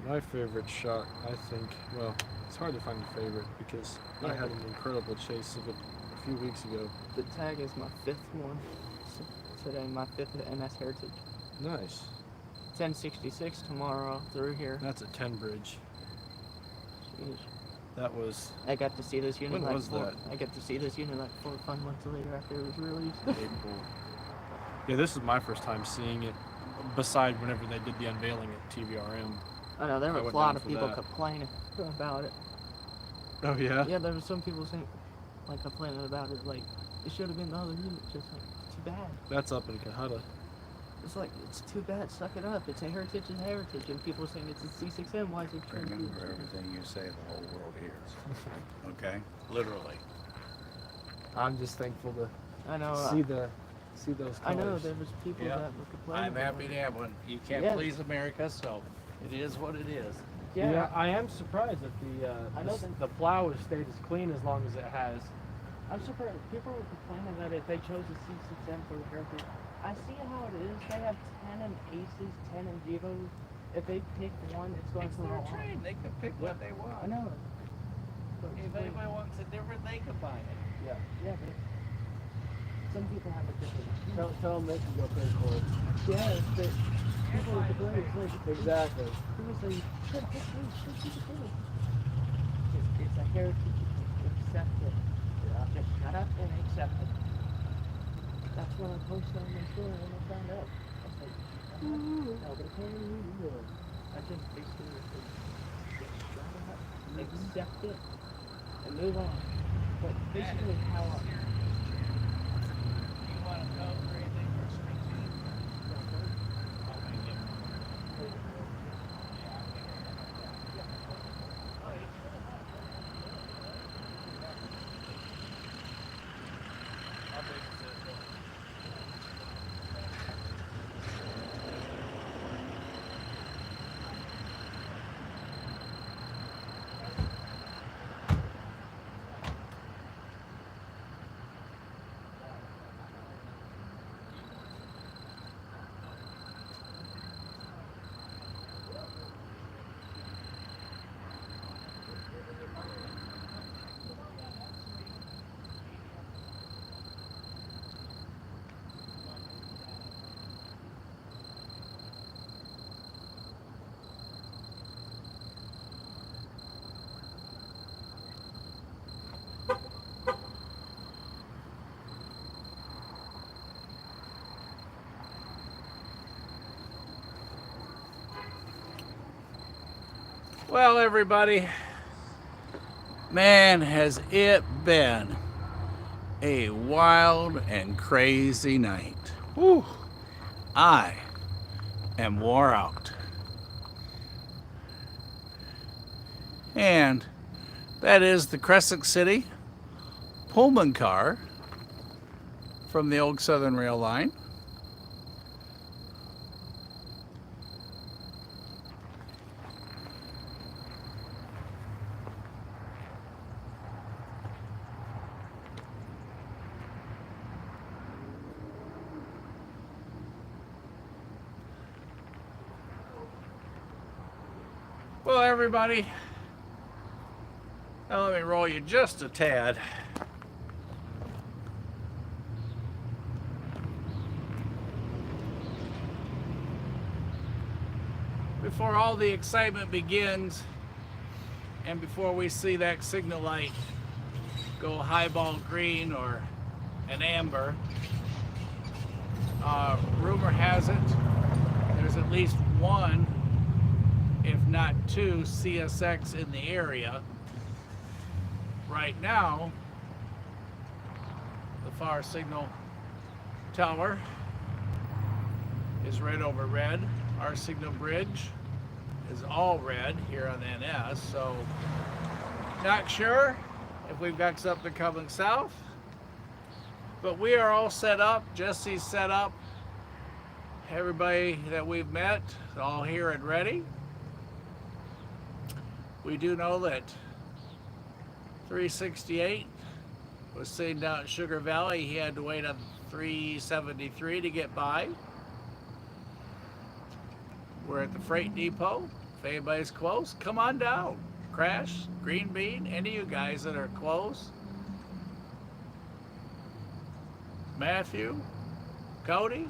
My favorite shot, I think. Well, it's hard to find a favorite because I Yeah. had an incredible chase of it a few weeks ago. The tag is my fifth one. Today, my fifth MS Heritage. Nice. 1066 tomorrow through here. That's a 10 bridge. Jeez. That was I got to see this unit When like was that? I got to see this unit like 4 or 5 months later after it was released. April. Yeah, this is my first time seeing it. Beside whenever they did the unveiling at TVRM. I know there I was a went lot down of for people that. complaining about it. Oh yeah. Yeah, there was some people saying, like complaining about it, like it should have been the other unit. Just like too bad. That's up in Kahada. It's like it's too bad. Suck it up. It's a heritage and heritage, and people are saying it's a C6M. Why is it trying to be? Remember everything you say, the whole world hears. Okay? Literally. I'm just thankful to I know. see those colors. I know there was people Yeah. that were complaining. I'm happy to have one. You can't Yeah. please America, so it is what it is. Yeah, I am surprised that I know that- the plow has stayed as clean as long as it has. I'm surprised. People were complaining that if they chose a C6M for the heritage, I see how it is. They have 10 and Aces, 10 and Gevos. If they pick one, it's going It's to their the train. They can pick what they I want. know. If anybody wants it different, they can buy it. Yeah, but some people have a different. Tell them they can go pay for it. Yeah, but people are complaining. It's like Exactly. people say, should pick me, should pick me. It's a heritage. Accept it. Just shut up and accept it. That's what I posted on my story when I found out. I was like, nobody can do it. I just basically said, just shut up, accept it, and and move on. But basically how Do you want to go for anything for street team? I'll make it. I'll make it. Well, everybody, man, has it been a wild and crazy night. Whew. I am wore out. And that is the Crescent City Pullman car from the old Southern Rail line. Well, everybody, now let me roll you just a tad. Before all the excitement begins, and before we see that signal light go highball green or an amber, rumor has it there's at least one, if not two, CSX in the area. Right now, the far signal tower is red over red. Our signal bridge is all red here on NS, so not sure if we've got something coming south, but we are all set up. Jesse's set up. Everybody that we've met is all here and ready. We do know that 368 was sitting down at Sugar Valley. He had to wait on 373 to get by. We're at the Freight Depot. If anybody's close, come on down. Crash, Green Bean, any of you guys that are close. Matthew, Cody,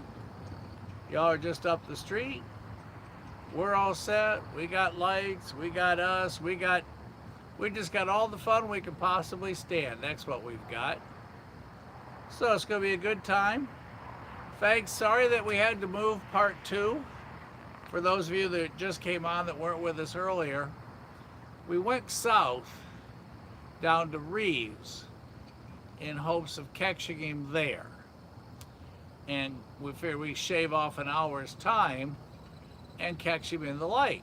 y'all are just up the street. We're all set. We got lights, we got us, we just got all the fun we can possibly stand. That's what we've got. So it's gonna be a good time. Thanks, sorry that we had to move part 2. For those of you that just came on that weren't with us earlier, we went south down to Reeves in hopes of catching him there. And we figured we'd shave off an hour's time and catch him in the light.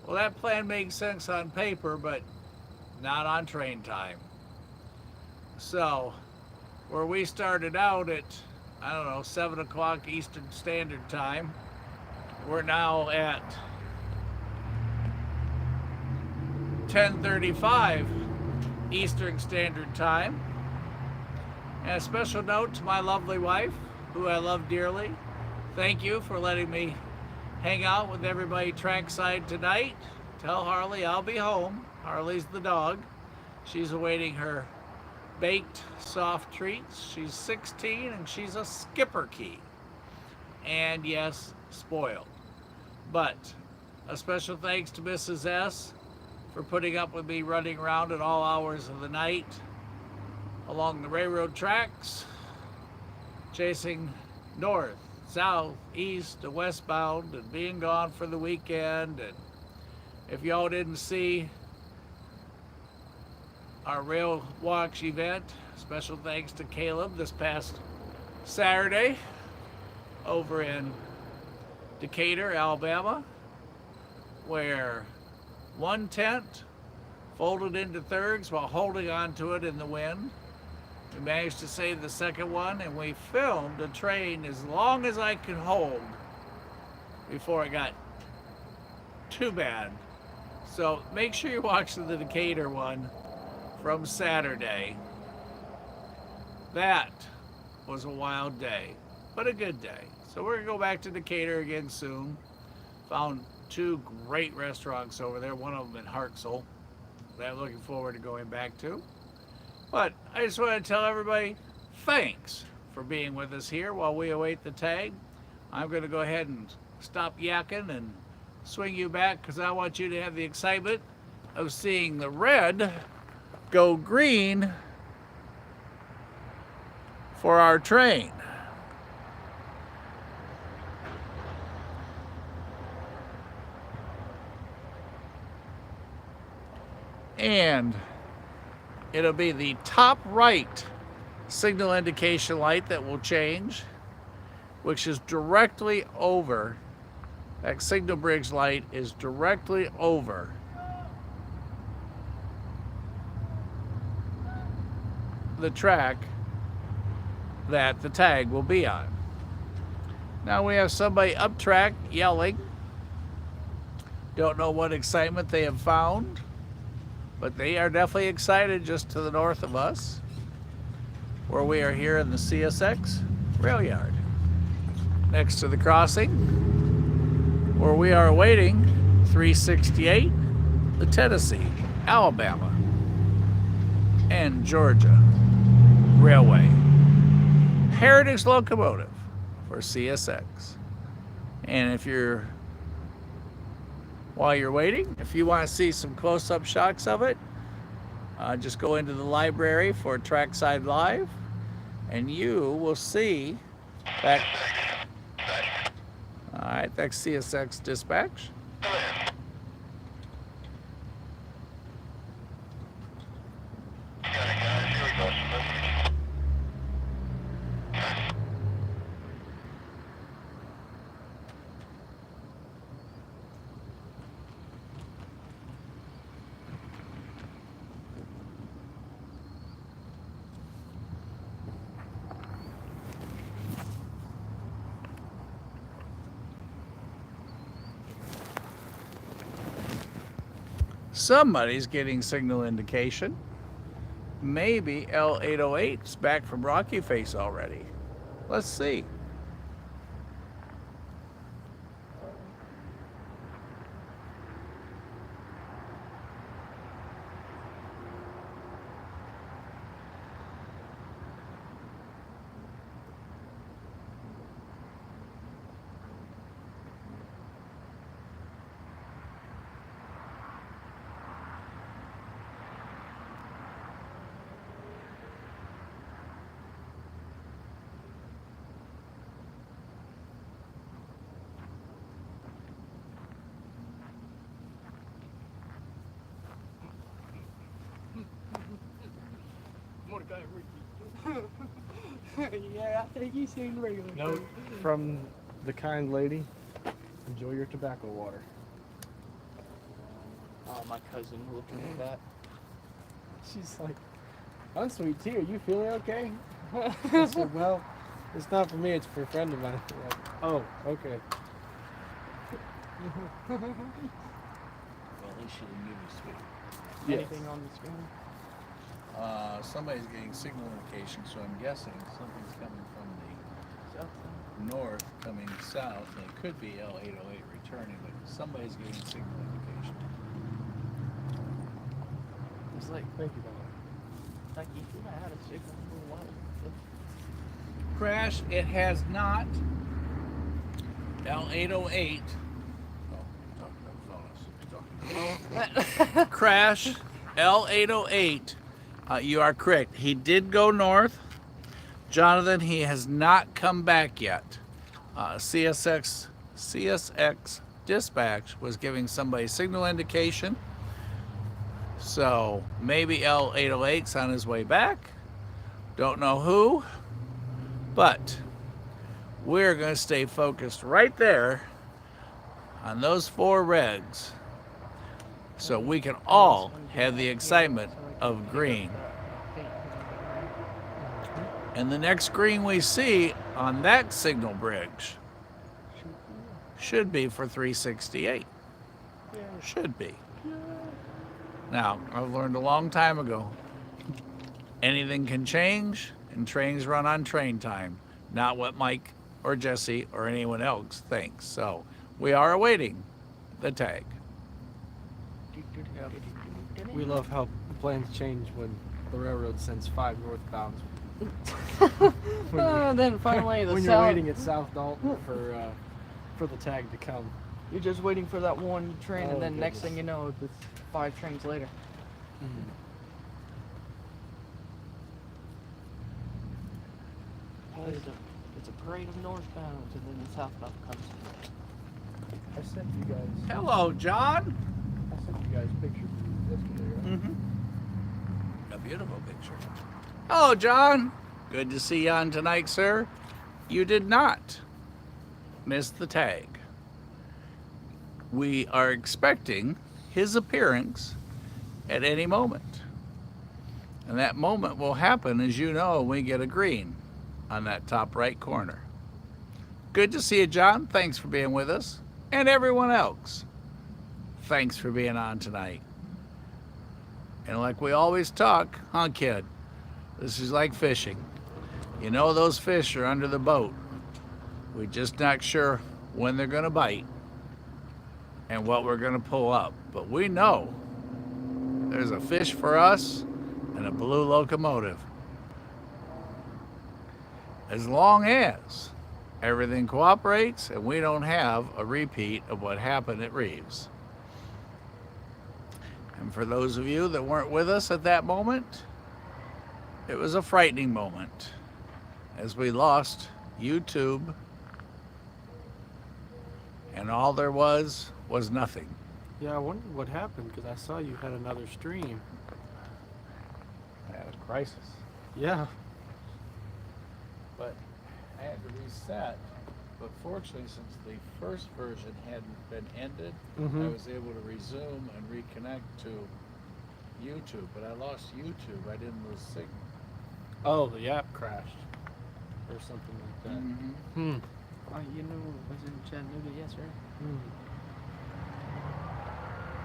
Well, that plan makes sense on paper, but not on train time. So, where we started out at, I don't know, 7 o'clock Eastern Standard Time, we're now at 10:35 Eastern Standard Time. And a special note to my lovely wife, who I love dearly. Thank you for letting me hang out with everybody trackside tonight. Tell Harley I'll be home. Harley's the dog. She's awaiting her baked soft treats. She's 16 and she's a skipper key. And yes, spoiled. But a special thanks to Mrs. S for putting up with me running around at all hours of the night along the railroad tracks, chasing north, south, east, and westbound, and being gone for the weekend. And if y'all didn't see our rail watch event. Special thanks to Caleb this past Saturday over in Decatur, Alabama, where one tent folded into thirds while holding onto it in the wind. We managed to save the second one, and we filmed a train as long as I could hold before it got too bad. So make sure you watch the Decatur one from Saturday. That was a wild day, but a good day. So we're gonna go back to Decatur again soon. Found two great restaurants over there, one of them in Hartselle that I'm looking forward to going back to. But I just want to tell everybody, thanks for being with us here while we await the tag. I'm going to go ahead and stop yakking and swing you back because I want you to have the excitement of seeing the red go green for our train. And it'll be the top right signal indication light that will change, which is directly over, that signal bridge light is directly over the track that the tag will be on. Now we have somebody up track yelling. Don't know what excitement they have found, but they are definitely excited just to the north of us, where we are here in the CSX rail yard, next to the crossing, where we are awaiting 368, the Tennessee, Alabama, and Georgia Railway Heritage Locomotive for CSX. And while you're waiting, if you want to see some close-up shots of it, just go into the library for Trackside Live, and you will see that. All right, that's CSX Dispatch. Somebody's getting signal indication. Maybe L808's back from Rocky Face already. Let's see. Yeah, I think he's seen regular. Note from the kind lady, enjoy your tobacco water. Oh, my cousin looking at that. She's like, I'm sweet tea, are you feeling okay? I said, well, it's not for me, it's for a friend of mine. Like, oh, okay. Well, they should have given you sweet. Yes. Anything on the screen? Somebody's getting signal indication, so I'm guessing something's coming from the north, coming south, and it could be L808 returning, but somebody's getting signal indication. It's like, Thank you, Donna. like you think I had a signal for a while. Crash, it has not. L808. Crash, L808. You are correct. He did go north. Jonathan, he has not come back yet. CSX Dispatch was giving somebody signal indication. So maybe L808's on his way back. Don't know who. But we're going to stay focused right there on those 4 regs so we can all have the excitement of green. And the next green we see on that signal bridge should be for 368. Should be. Now, I've learned a long time ago, anything can change, and trains run on train time, not what Mike or Jesse or anyone else thinks. So we are awaiting the tag. We love how plans change when the railroad sends 5 northbounds. Then finally the when south. you're waiting at South Dalton for the tag to come. You're just waiting for that one train, Oh, and then next goodness. thing you know, it's 5 trains later. It's a parade of northbounds, and then the southbound comes. I sent you guys. Hello, John. I sent you guys pictures yesterday. Right? A beautiful picture. Hello, John. Good to see you on tonight, sir. You did not miss the tag. We are expecting his appearance at any moment. And that moment will happen, as you know, when we get a green on that top right corner. Good to see you, John. Thanks for being with us. And everyone else, thanks for being on tonight. And like we always talk, huh, kid? This is like fishing. You know those fish are under the boat. We're just not sure when they're going to bite and what we're going to pull up. But we know there's a fish for us and a blue locomotive. As long as everything cooperates and we don't have a repeat of what happened at Reeves. And for those of you that weren't with us at that moment, it was a frightening moment as we lost YouTube, and all there was nothing. Yeah, I wondered what happened because I saw you had another stream. I had a crisis. Yeah. But I had to reset. But fortunately, since the first version hadn't been ended, I was able to resume and reconnect to YouTube. But I lost YouTube. I didn't lose signal. Oh, the app crashed or something like that. You know, I was in Chattanooga yesterday.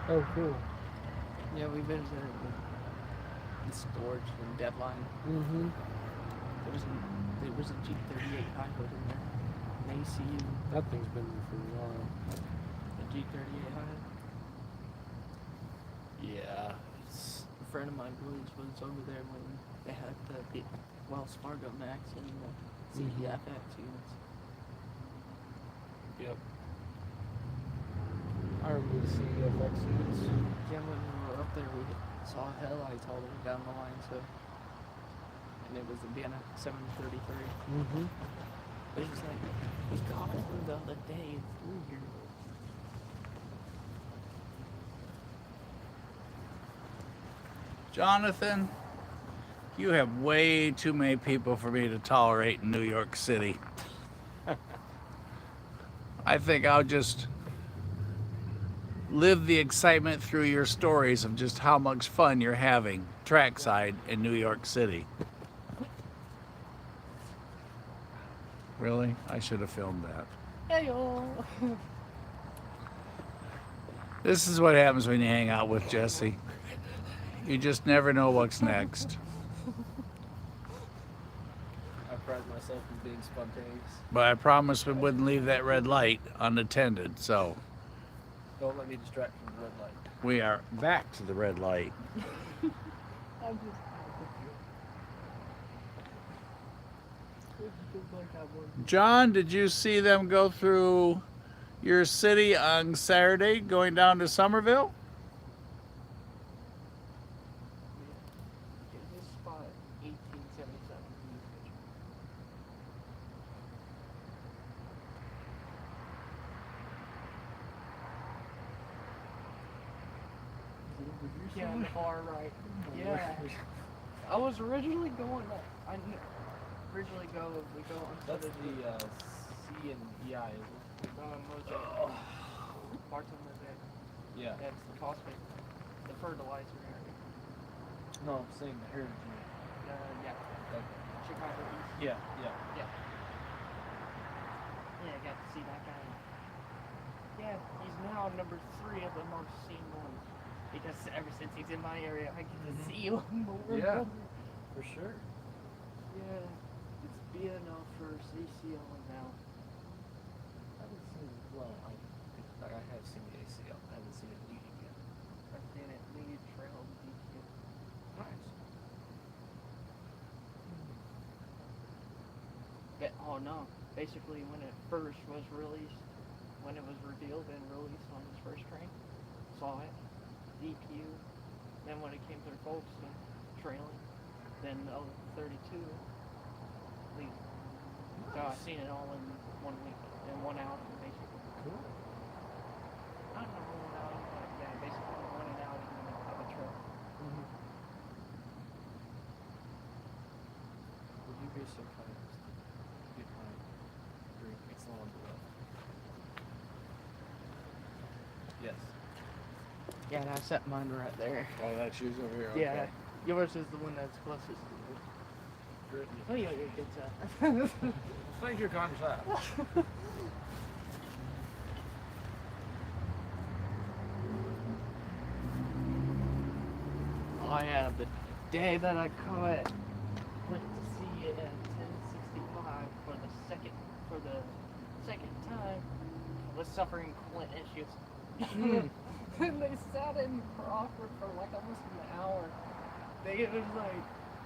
Oh, cool. Yeah, we visited the storage and deadline. There was a G38 hybrid in there. An ACU. That thing's been there for a while. A G38 hybrid. Yeah. A friend of mine was over there when they had the Wells Fargo Max and the CDFX units. Yep. I remember the CSX units. Yeah, when we were up there, we saw headlights all the way down the line, so. And it was a Vienna 733. But it was like, we caught it the other day through here. Jonathan, you have way too many people for me to tolerate in New York City. I think I'll just live the excitement through your stories of just how much fun you're having trackside in New York City. Really? I should have filmed that. Hey-yo! This is what happens when you hang out with Jesse. You just never know what's next. I pride myself in being spontaneous. But I promised we wouldn't leave that red light unattended, so Don't let me distract from the red light. we are back to the red light. John, did you see them go through your city on Saturday going down to Somerville? This spot, 1877. Yeah, on the far right. Yeah. I was originally going up. Originally we go on That's Southern the C and EI, is it? Mosaic. Barton Mosaic. Yeah. That's the phosphate, the fertilizer area. No, I'm saying the heritage unit. Yeah. Okay. Chicago East. Yeah. Yeah, I got to see that guy. Yeah, he's now number 3 of the most seen ones. Because ever since he's in my area, I get to see him more. Yeah. For sure. Yeah, it's BNL first, ACL now. I haven't seen, well, I have seen the ACL. I haven't seen it leading yet. I've seen it lead, trail, DQ. Nice. Oh no, basically when it first was released, when it was revealed and released on his first train, saw it, DQ, then when it came through Folkestone, trailing, then 32, lead. So I've seen it all in 1 week, in 1 outing basically. Cool. I don't know, 1 outing, but yeah, basically 1 outing of a trail. Would you be so kind as to get my drink? It's on the left. Yes. Yeah, and I set mine right there. Oh, that's yours over here. Yeah, yours is the one that's closest to you. Good. Oh, yeah, you're good stuff. Thank you, Conrad. Oh yeah, the day that I caught, went to see it at 1065 for the second time, was suffering coolant issues. And they sat in Crawford for like almost an hour. It was like,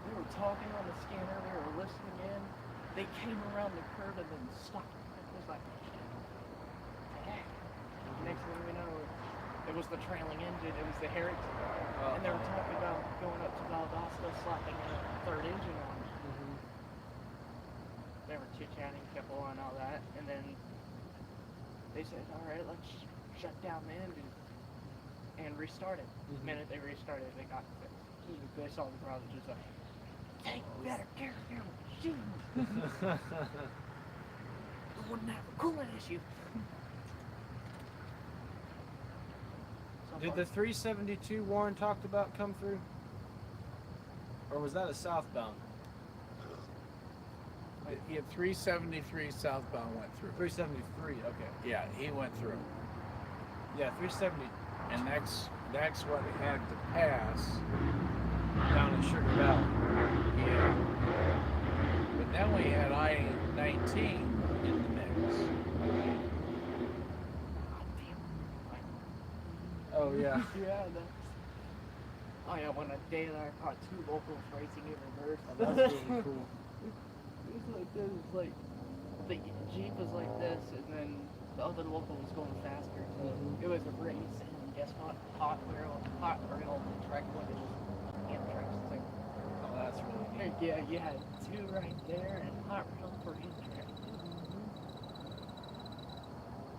they were talking on the scanner, they were listening in. They came around the curve and then stopped. It was like, dang. Next thing we know, it was the trailing engine, it was the Heritage. And they were talking about going up to Valdosta, slapping a third engine on it. They were chit-chatting, kept on all that, and then they said, alright, let's shut down the engine and restart it. The minute they restarted, they got fixed. They saw the brother just like, take better care of your machine. We wouldn't have a coolant issue. Did the 372 Warren talked about come through? Or was that a southbound? He had 373 southbound went through. 373, okay. Yeah, he went through. Yeah, 370 And that's what he had to pass. down in Sugar Valley. Yeah. But then we had I-19 in the mix. Oh, yeah. Yeah, that's... Oh yeah, when a day that I caught 2 locals racing in reverse. Oh, that's really cool. It was like this, like, the Jeep was like this, and then the other local was going faster, so it was a race, and guess what? Hot rail, track one is Amtrak's thing. Oh, that's really neat. Yeah, you had 2 right there, and hot rail for Amtrak.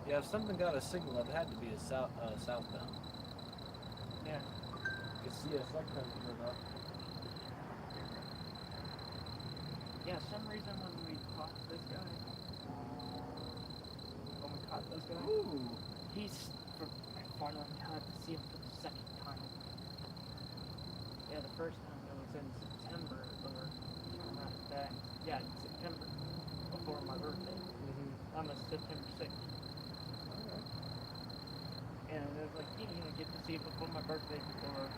Yeah, if something got a signal, it had to be a southbound. Yeah. Because CSX coming up. Yeah, some reason when we caught this guy, Ooh. he's finally got to see him for the second time. Yeah, the first time it was in September, or not that. Yeah, in September, before my birthday. On the September 6th. Alright. And it was like, you know, get to see it before my birthday before.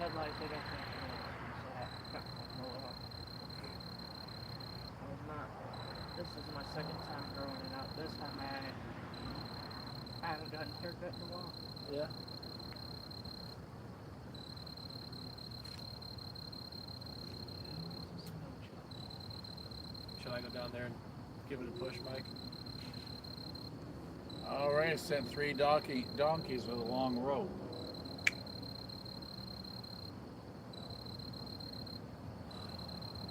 Headlights, I got things so I got my roll off. I was not. This is my second time growing it out. This time I haven't gotten a haircut in a while. Yeah. Should I go down there and give it a push, Mike? All right, sent 3 donkeys with a long rope.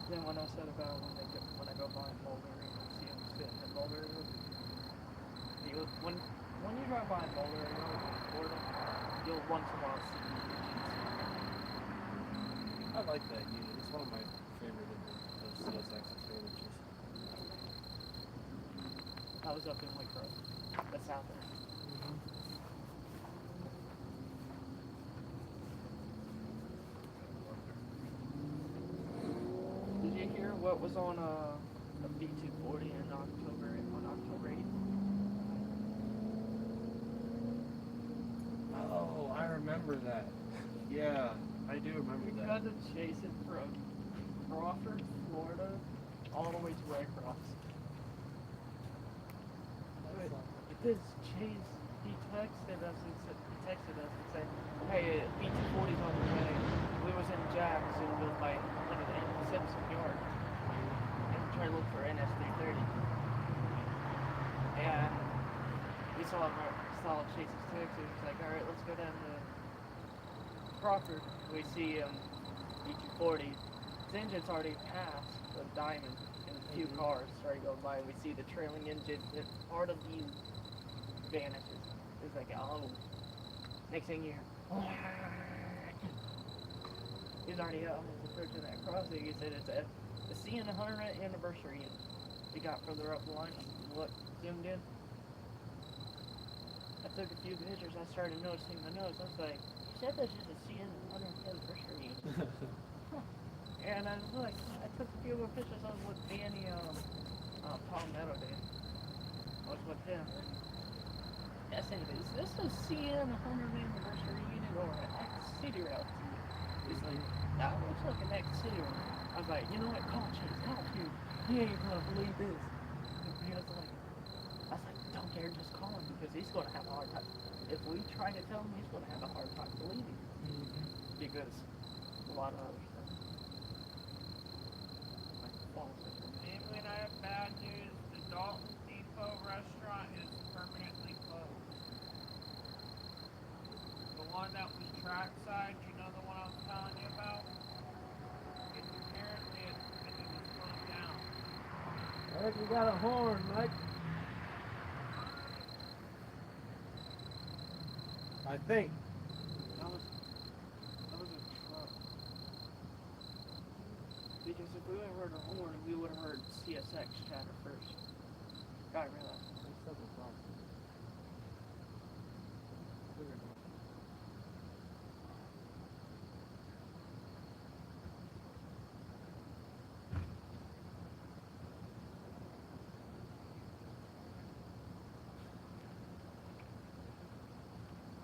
Then when I said about when I go by Boulder and see him sitting in Boulder, when when you drive by Boulder or Florida, you'll once in a while see I like that unit. It's one of my favorite of the CSX's favorites. I was up in Waycross. That's out there. Did you hear what was on a B240 on October 8th? Oh, I remember that. Yeah, I do remember We that. got to chase it from Crawford, Florida, all the way to Waycross. This chase, he texted us and said, "Hey, B240's on the way." We was in Jacksonville by one of the Simpson Yard and trying to look for NS330. And we saw Chase's text. He was like, "All right, let's go down to Crawford." We see B240. His engine's already passed the Diamond, and a few cars started going by. We see the trailing engine, and part of the vanishes. It's like, oh. Next thing you hear, he's already almost approaching that crossing. He said it's a CN 100th anniversary unit. He got further up the line. Look, zoomed in. I took a few pictures. I started noticing the nose. I was like, you said this is a CN 100th anniversary unit. And I was like, I took a few more pictures. I was with Danny, Palmetto Day. I was with him. I said, is this a CN 100th anniversary unit or an X-City route to you? He's like, that looks like an X-City route. I was like, you know what, call Chase, call Chase. He ain't gonna believe this. He was like, I was like, don't dare just call him because he's gonna have a hard time. If we try to tell him, he's gonna have a hard time believing. Because a lot of other stuff. Like false information. Namely, I have bad news. The Dalton Depot restaurant is permanently closed. The one that was Trackside, you know the one I was telling you about? It's apparently, I think it's closed down. I heard you got a horn, Mike. I think. That was a truck. Because if we would have heard a horn, we would have heard CSX chatter first. Gotta realize.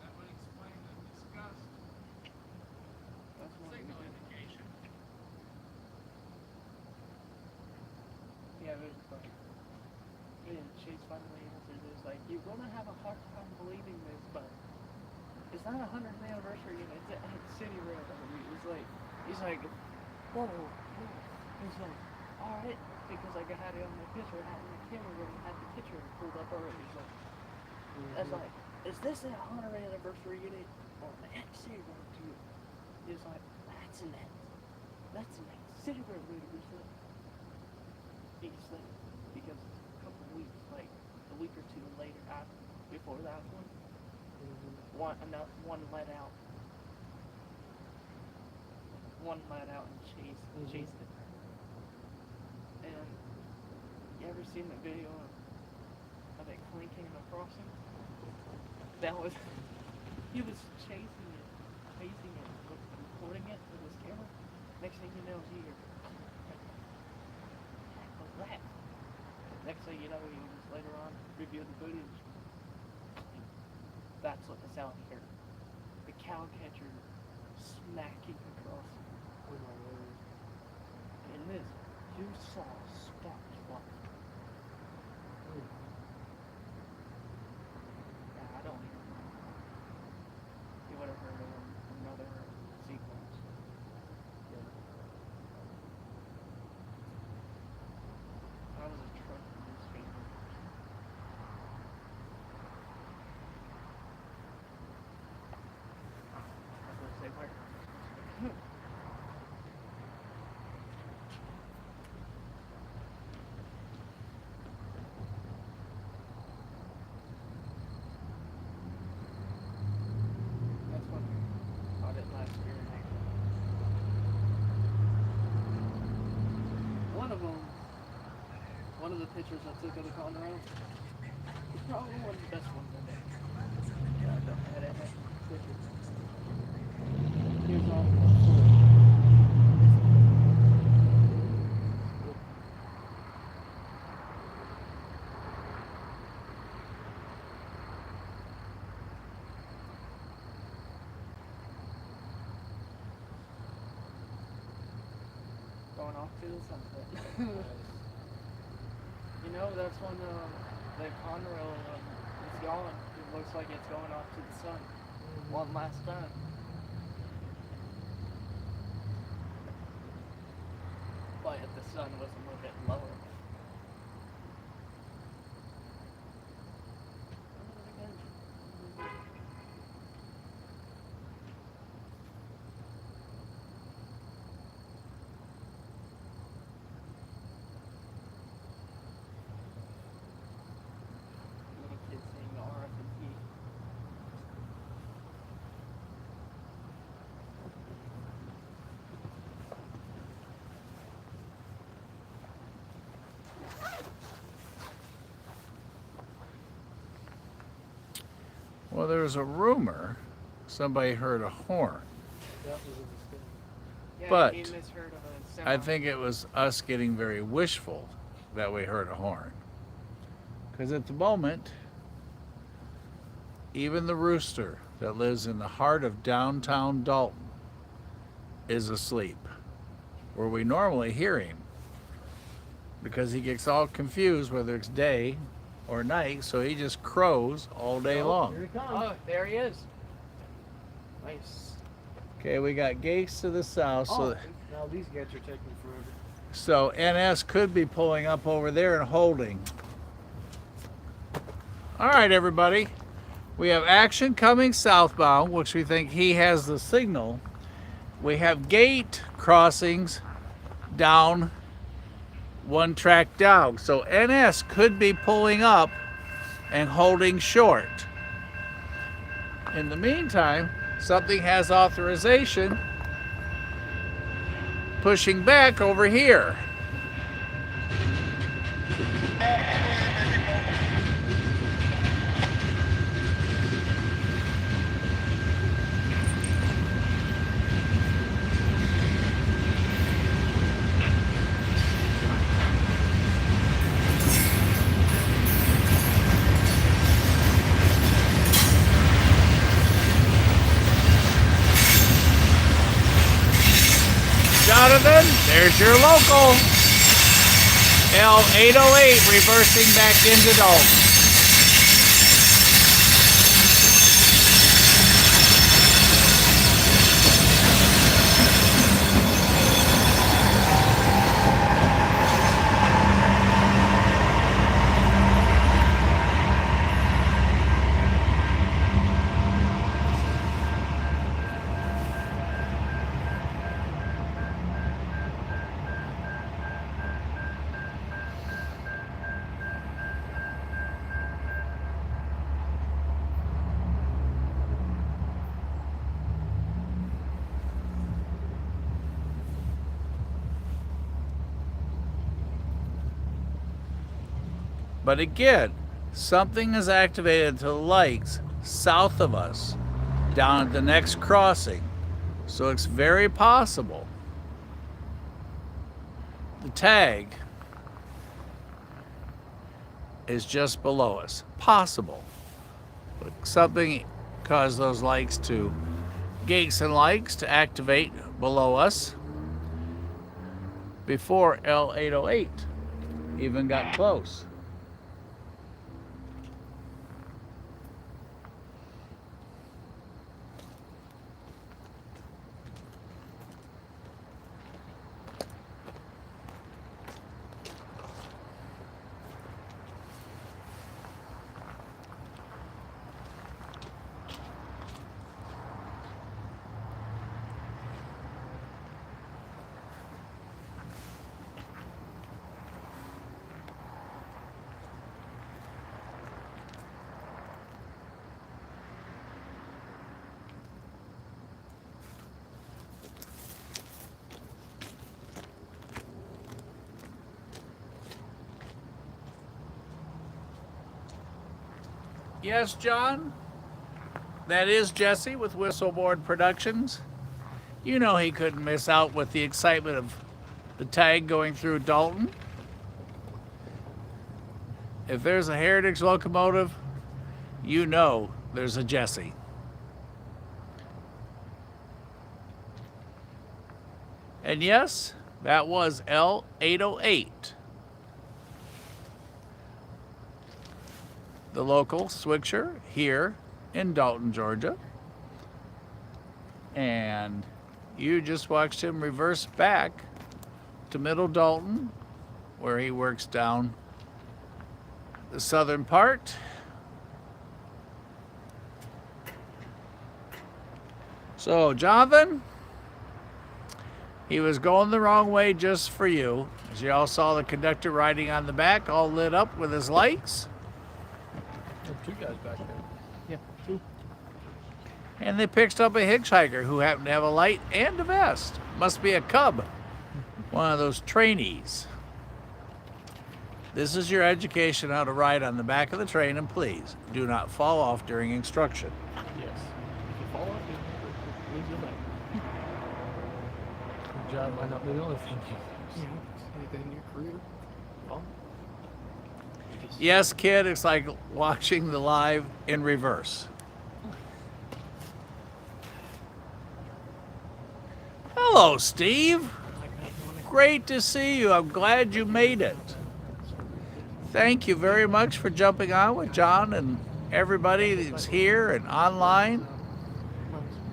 That would explain the disgust. That's one Signal reason. indication. Yeah, it was funny. And Chase finally answered this, like, you're gonna have a hard time believing this, but it's not a 100th anniversary unit, it's a city road. He's like, whoa, whoa. He's like, alright, because like I had it on my picture, I had it on the camera, and had the picture pulled up already. He's like, I was like, is this a 100th anniversary unit or an X-City road to you? He's like, that's an X-City road to you. He's like, because a couple of weeks, like a week or two later, before that one let out. One let out and chased it. And you ever seen the video of it clinking across him? That was, he was chasing it, recording it with his camera. Next thing you know, he hears, what was that? Next thing you know, he was later on reviewed the footage. That's what the sound here. The cow catcher smacking across. And this, you saw sparks fly. Yeah, I don't hear it. You would have heard of another sequence. I was a truck news fan. I was gonna say, Mark. the pictures I took of the Conrail? It's probably one of the best ones I did. Yeah, I don't edit it. Here's all the going off to the sunset. You know, that's when the Conrail is going. It looks like it's going off to the sun. One last time. But if the sun was a little bit lower. Little kids saying RF&P. Well, there's a rumor somebody heard a horn. Yeah, But he misheard of a sound. I think it was us getting very wishful that we heard a horn. Because at the moment, even the rooster that lives in the heart of downtown Dalton is asleep, where we normally hear him. Because he gets all confused whether it's day or night, so he just crows all day long. Oh, there he is. Nice. Okay, we got gates to the south, so Now these gates are taking forever. so NS could be pulling up over there and holding. All right, everybody. We have action coming southbound, which we think he has the signal. We have gate crossings down one track down. So NS could be pulling up and holding short. In the meantime, something has authorization pushing back over here. Jonathan, there's your local. L808 reversing back into Dalton. But again, something is activated to the lights south of us, down at the next crossing. So it's very possible the tag is just below us. Possible. But something caused those lights to, gates and lights to activate below us before L808 even got close. Yes, John? That is Jesse with Whistleboard Productions. You know he couldn't miss out with the excitement of the tag going through Dalton. If there's a Heritage locomotive, you know there's a Jesse. And yes, that was L808. The local switcher here in Dalton, Georgia. And you just watched him reverse back to Middle Dalton, where he works down the southern part. So, Jonathan, he was going the wrong way just for you. As you all saw the conductor riding on the back, all lit up with his lights. There are 2 guys back there. Yeah, 2. And they picked up a hitchhiker who happened to have a light and a vest. Must be a cub, one of those trainees. This is your education how to ride on the back of the train, and please do not fall off during instruction. Yes. If you fall off, you lose your leg. Your job might not be the only thing you lose. Yeah, anything in your career. Well, Yes, kid, it's like watching the live in reverse. Hello, Steve. Great to see you. I'm glad you made it. Thank you very much for jumping on with John and everybody that's here and online.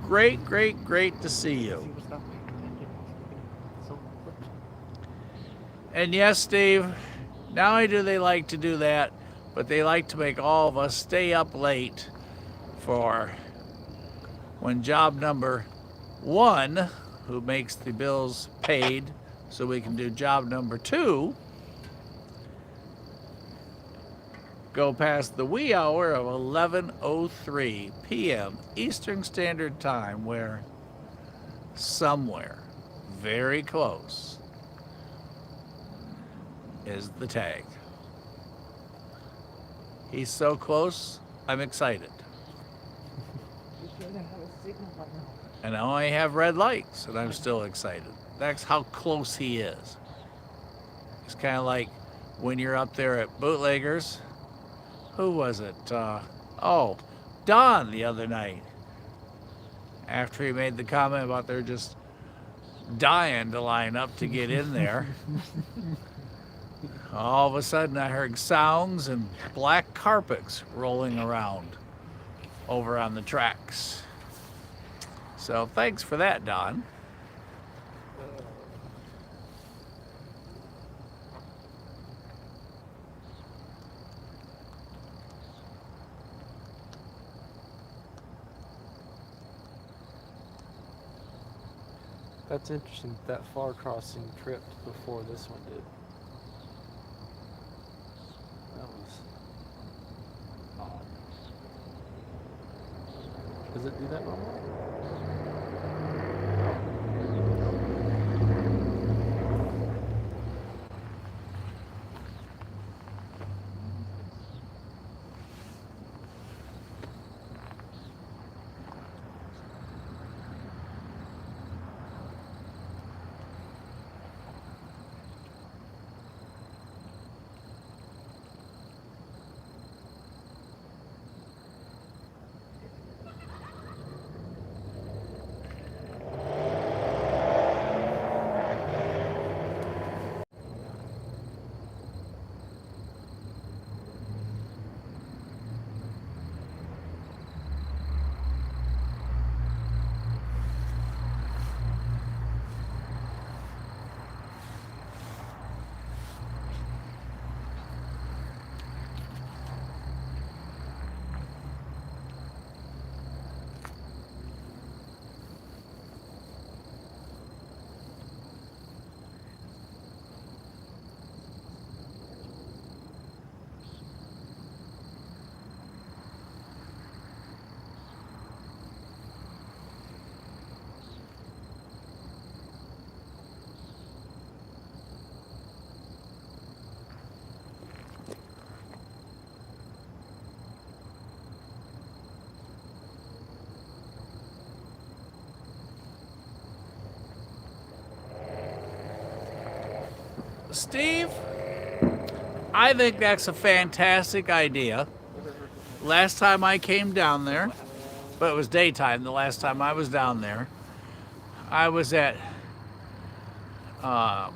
Great, great, great to see you. And yes, Steve, not only do they like to do that, but they like to make all of us stay up late for when job number 1, who makes the bills paid so we can do job number 2, go past the wee hour of 11:03 p.m. Eastern Standard Time, where somewhere very close is the tag. He's so close, I'm excited. And I only have red lights, and I'm still excited. That's how close he is. It's kind of like when you're up there at Bootleggers. Who was it? Don the other night. After he made the comment about they're just dying to line up to get in there. All of a sudden I heard sounds and black carpets rolling around over on the tracks. So thanks for that, Don. That's interesting. That far crossing tripped before this one did. That was odd. Does it do that normally? Steve, I think that's a fantastic idea. Last time I came down there, but it was daytime the last time I was down there, I was at, and I'm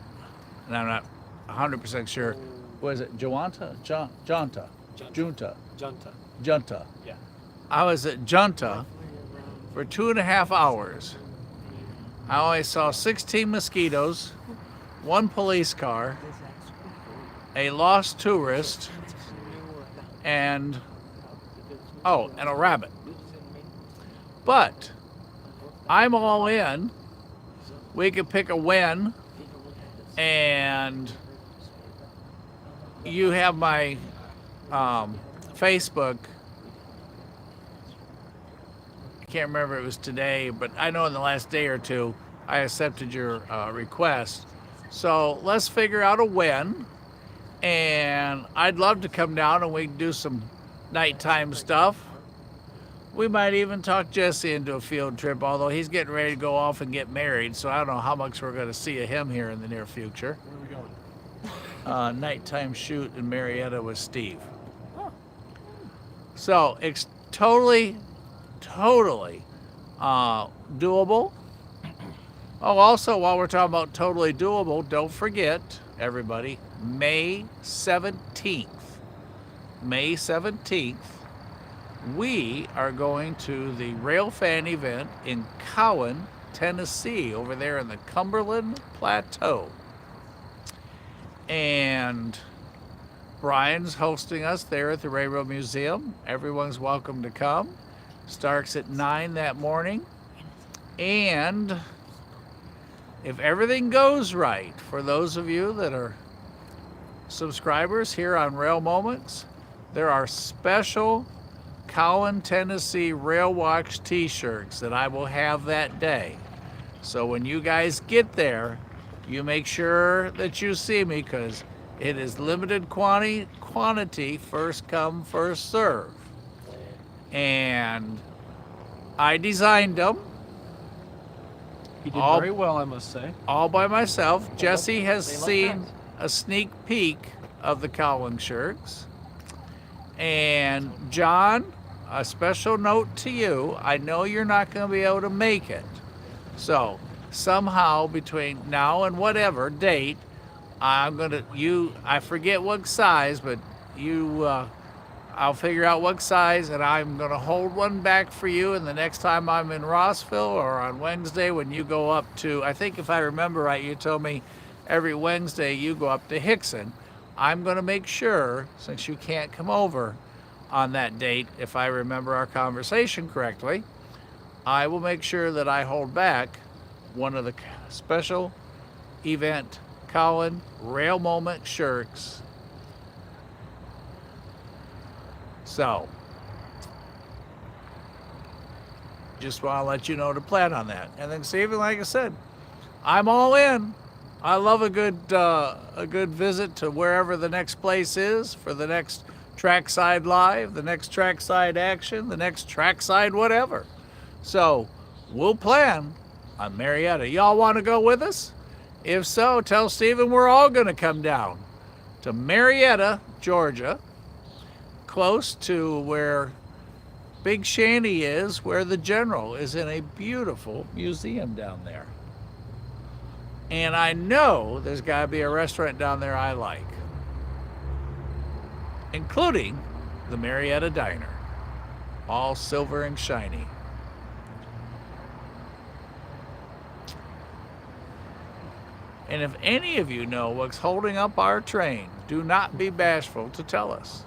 not 100% sure, was it Junta? Junta. Yeah. I was at Junta for 2.5 hours. I only saw 16 mosquitoes, 1 police car, a lost tourist, and a rabbit. But I'm all in. We could pick a win, and you have my Facebook. I can't remember if it was today, but I know in the last day or two I accepted your request. So let's figure out a win, and I'd love to come down and we can do some nighttime stuff. We might even talk Jesse into a field trip, although he's getting ready to go off and get married, so I don't know how much we're going to see of him here in the near future. Where are we going? Nighttime shoot in Marietta with Steve. So it's totally doable. Oh, also, while we're talking about totally doable, don't forget, everybody, May 17th, we are going to the Rail Fan event in Cowan, Tennessee, over there in the Cumberland Plateau. And Brian's hosting us there at the Railroad Museum. Everyone's welcome to come. Starts at 9 that morning. And if everything goes right, for those of you that are subscribers here on Rail Moments, there are special Cowan, Tennessee Rail Watch t-shirts that I will have that day. So when you guys get there, you make sure that you see me, because it is limited quantity, first come, first serve. And I designed them. You did very well, I must say. All by myself. Jesse has seen a sneak peek of the Cowan shirts. And John, a special note to you. I know you're not going to be able to make it. So somehow between now and whatever date, I forget what size, but I'll figure out what size, and I'm going to hold one back for you. And the next time I'm in Rossville, or on Wednesday when you go up to, I think if I remember right, you told me every Wednesday you go up to Hickson. I'm going to make sure, since you can't come over on that date, if I remember our conversation correctly, I will make sure that I hold back one of the special event Cowan Rail Moment shirts. So, just want to let you know to plan on that. And then, Stephen, like I said, I'm all in. I love a good visit to wherever the next place is for the next Trackside Live, the next Trackside Action, the next Trackside whatever. So we'll plan on Marietta. Y'all want to go with us? If so, tell Stephen we're all going to come down to Marietta, Georgia, close to where Big Shanty is, where the General is in a beautiful museum down there. And I know there's got to be a restaurant down there I like, including the Marietta Diner, all silver and shiny. And if any of you know what's holding up our train, do not be bashful to tell us.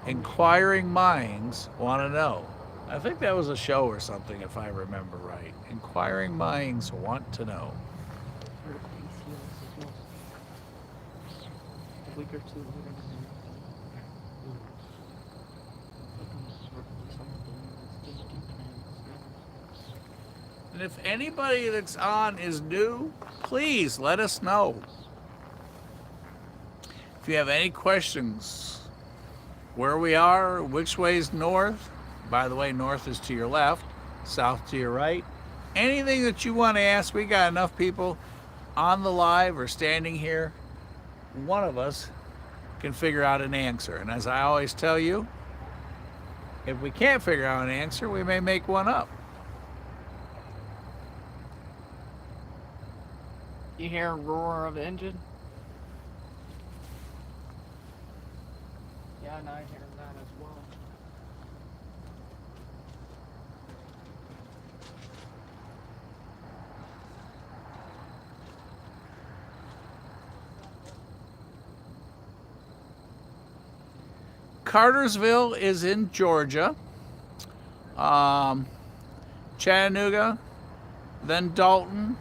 Inquiring minds want to know. I think that was a show or something, if I remember right. Inquiring minds want to know. A week or two later. And if anybody that's on is new, please let us know. If you have any questions, where we are, which way is north, by the way, north is to your left, south to your right, anything that you want to ask, we got enough people on the live or standing here one of us can figure out an answer. And as I always tell you, if we can't figure out an answer, we may make one up. You hear a roar of engine? Yeah, and I hear that as well. Cartersville is in Georgia. Chattanooga, then Dalton,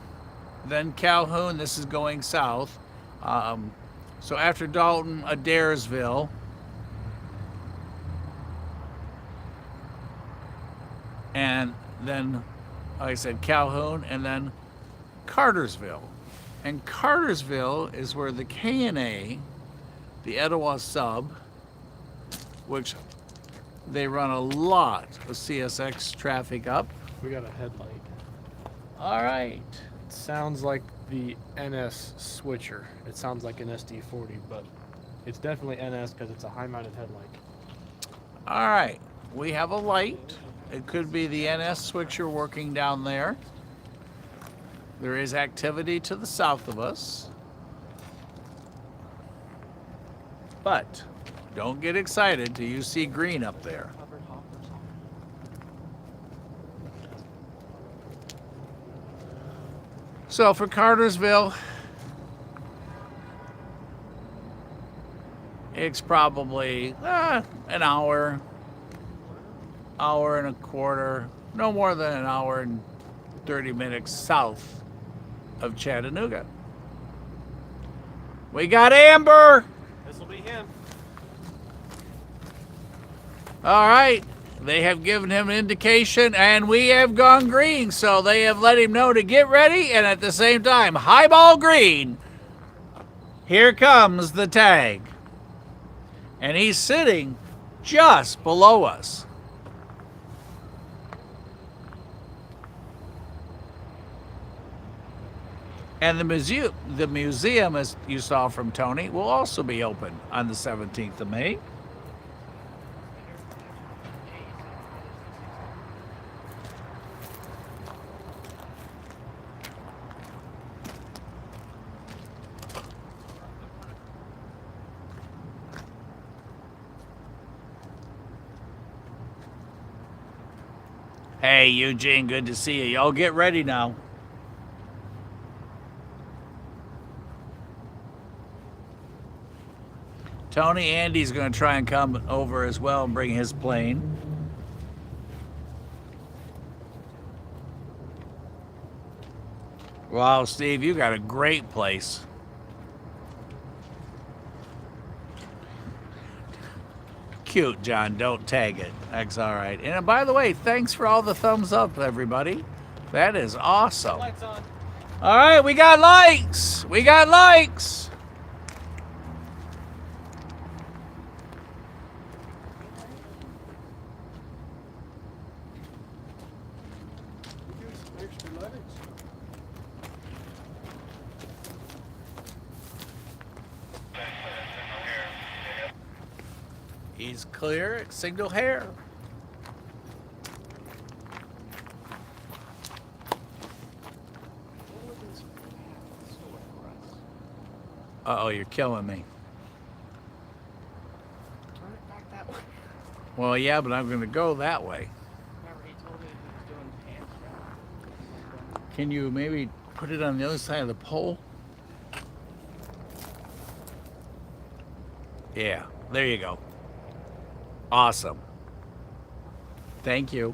then Calhoun. This is going south. So after Dalton, Adairsville. And then, like I said, Calhoun, and then Cartersville. And Cartersville is where the K&A, the Etowah Sub, which they run a lot of CSX traffic up. We got a headlight. All right. It sounds like the NS switcher. It sounds like an SD40, but it's definitely NS because it's a high-mounted headlight. All right. We have a light. It could be the NS switcher working down there. There is activity to the south of us. But don't get excited till you see green up there. So for Cartersville, it's probably an hour and a quarter, no more than an hour and 30 minutes south of Chattanooga. We got Amber. This will be him. All right. They have given him an indication, and we have gone green, so they have let him know to get ready, and at the same time, highball green. Here comes the tag. And he's sitting just below us. And the museum, as you saw from Tony, will also be open on the 17th of May. Hey, Eugene, good to see you. Y'all get ready now. Tony, Andy's going to try and come over as well and bring his plane. Wow, Steve, you got a great place. Cute, John. Don't tag it. That's all right. And by the way, thanks for all the thumbs up, everybody. That is awesome. Lights on. All right, we got likes. We got likes. He's clear at Signal Hair. Uh-oh, you're killing me. Turn it back that way. Well, yeah, but I'm going to go that way. Remember, he told me he was doing hands down. Can you maybe put it on the other side of the pole? Yeah, there you go. Awesome. Thank you.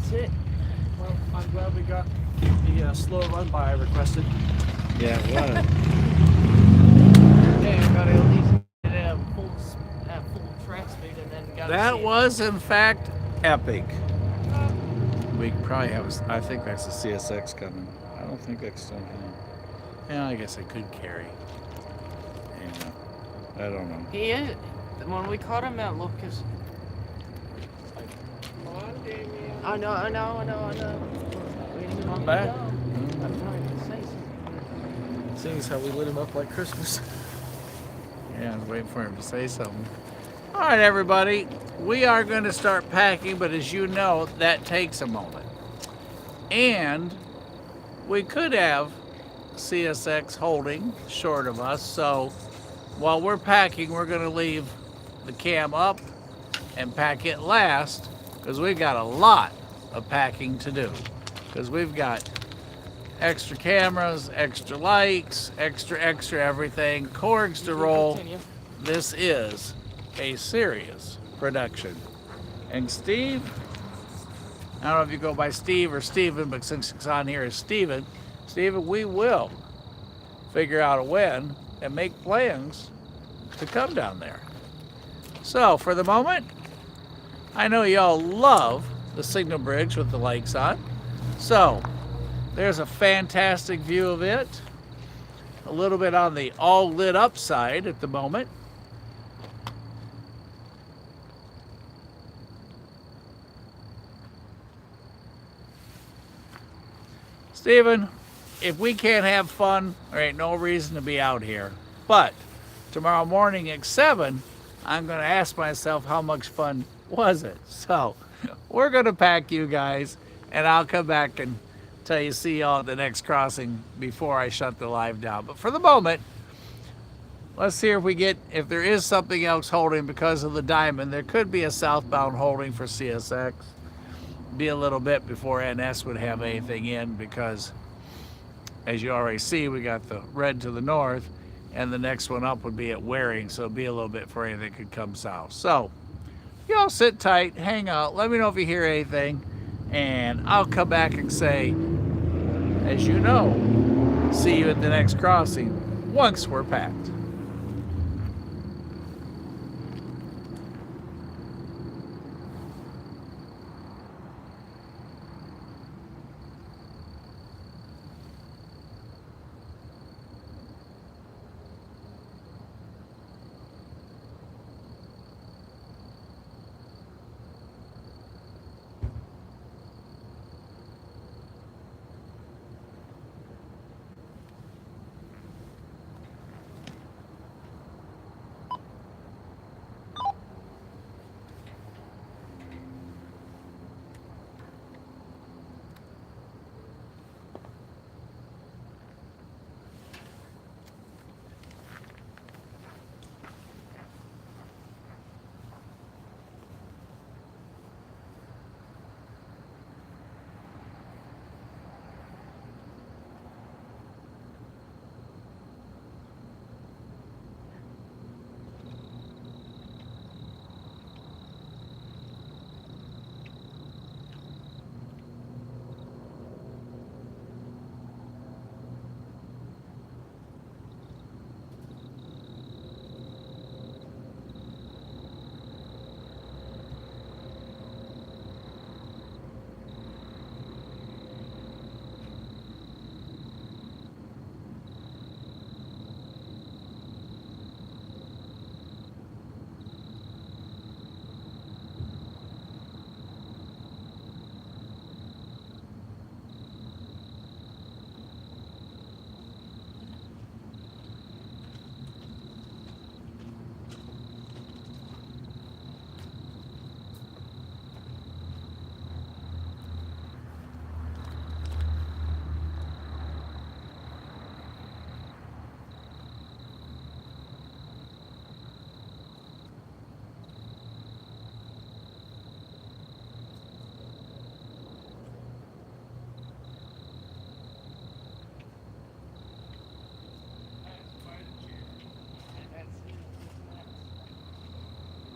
That's it. Well, I'm glad we got the slow run by I requested. Yeah, it was. Yeah, got to at least get it at full track speed and then got That was, in fact, epic. We probably have, I think that's the CSX coming. I don't think that's still coming. Yeah, I guess I could carry. Yeah, I don't know. He is. When we caught him at Locust. Come on, Damien. I know. Not bad. I'm trying to say something. Seeing as how we lit him up like Christmas. Yeah, I was waiting for him to say something. All right, everybody. We are going to start packing, but as you know, that takes a moment. And we could have CSX holding short of us, so while we're packing, we're going to leave the cam up and pack it last, because we've got a lot of packing to do. Because we've got extra cameras, extra lights, extra everything, cords to roll. Continue. This is a serious production. And Steve, I don't know if you go by Steve or Steven, but since it's on here as Steven, we will figure out a when and make plans to come down there. So for the moment, I know y'all love the signal bridge with the lights on. So there's a fantastic view of it. A little bit on the all lit up side at the moment. Steven, if we can't have fun, there ain't no reason to be out here. But tomorrow morning at 7, I'm going to ask myself how much fun was it. So we're going to pack you guys, and I'll come back and tell you, see y'all at the next crossing before I shut the live down. But for the moment, let's see if there is something else holding because of the diamond. There could be a southbound holding for CSX. Be a little bit before NS would have anything in, because as you already see, we got the red to the north, and the next one up would be at Waring, so it'd be a little bit for anything could come south. So y'all sit tight, hang out, let me know if you hear anything, and I'll come back and say, as you know, see you at the next crossing once we're packed.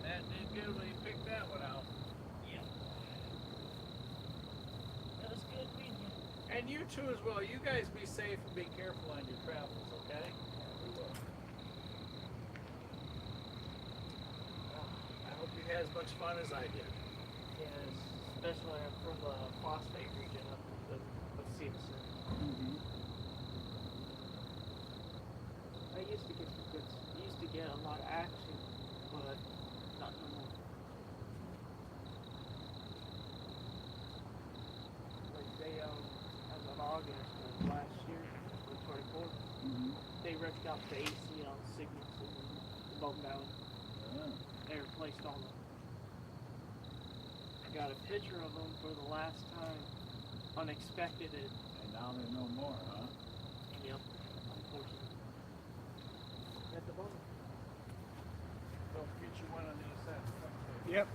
That did good when you picked that one out. And you too as well. You guys be safe and be careful on your travels, okay? We will. I hope you had as much fun as I did. Yes, especially from the phosphate region up of CSX. I used to get some good. Used to get a lot of action, but not no more. Like they as of August of last year, 2024, they ripped out the AC on signals in the Bolton Valley. They replaced all of them. I got a picture of them for the last time. Unexpected it. And now there's no more, huh? Yep. Unfortunately. At the bottom. Don't forget you one on the other side. Yep.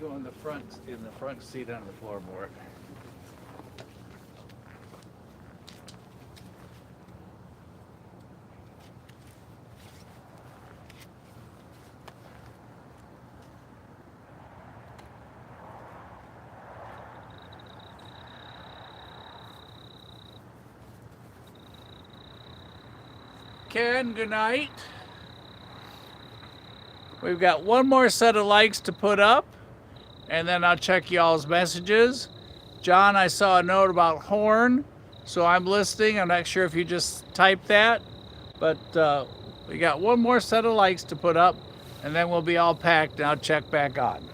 go in the front seat on the floorboard. Ken, good night. We've got one more set of likes to put up, and then I'll check y'all's messages. John, I saw a note about horn, so I'm listening. I'm not sure if you just typed that, but we got one more set of likes to put up, and then we'll be all packed, and I'll check back on.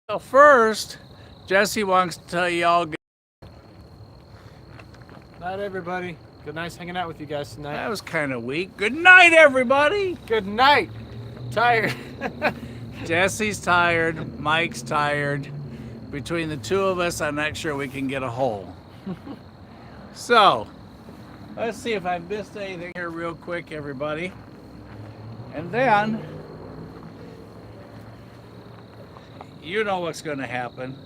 So first, Jesse wants to tell you all Night, everybody. Good night hanging out with you guys tonight. that was kind of weak. Good night, everybody. Good night. Tired. Jesse's tired. Mike's tired. Between the two of us, I'm not sure we can get a hole. So, let's see if I missed anything here real quick, everybody. And then, you know what's going to happen.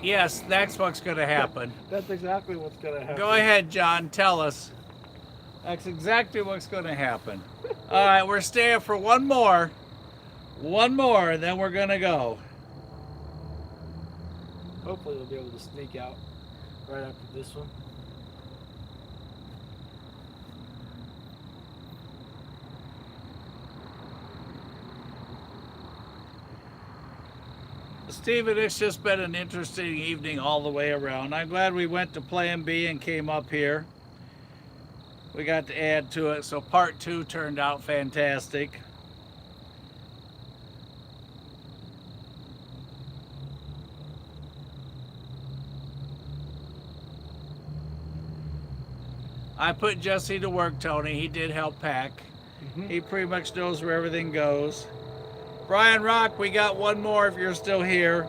Yes, that's what's going to happen. That's exactly what's gonna happen. Go ahead, John. Tell us. That's exactly what's going to happen. All right, we're staying for one more. One more, and then we're going to go. Hopefully we'll be able to sneak out right after this one. Stephen, it's just been an interesting evening all the way around. I'm glad we went to Plan B and came up here. We got to add to it, so part 2 turned out fantastic. I put Jesse to work, Tony. He did help pack. He pretty much knows where everything goes. Brian Rock, we got one more if you're still here.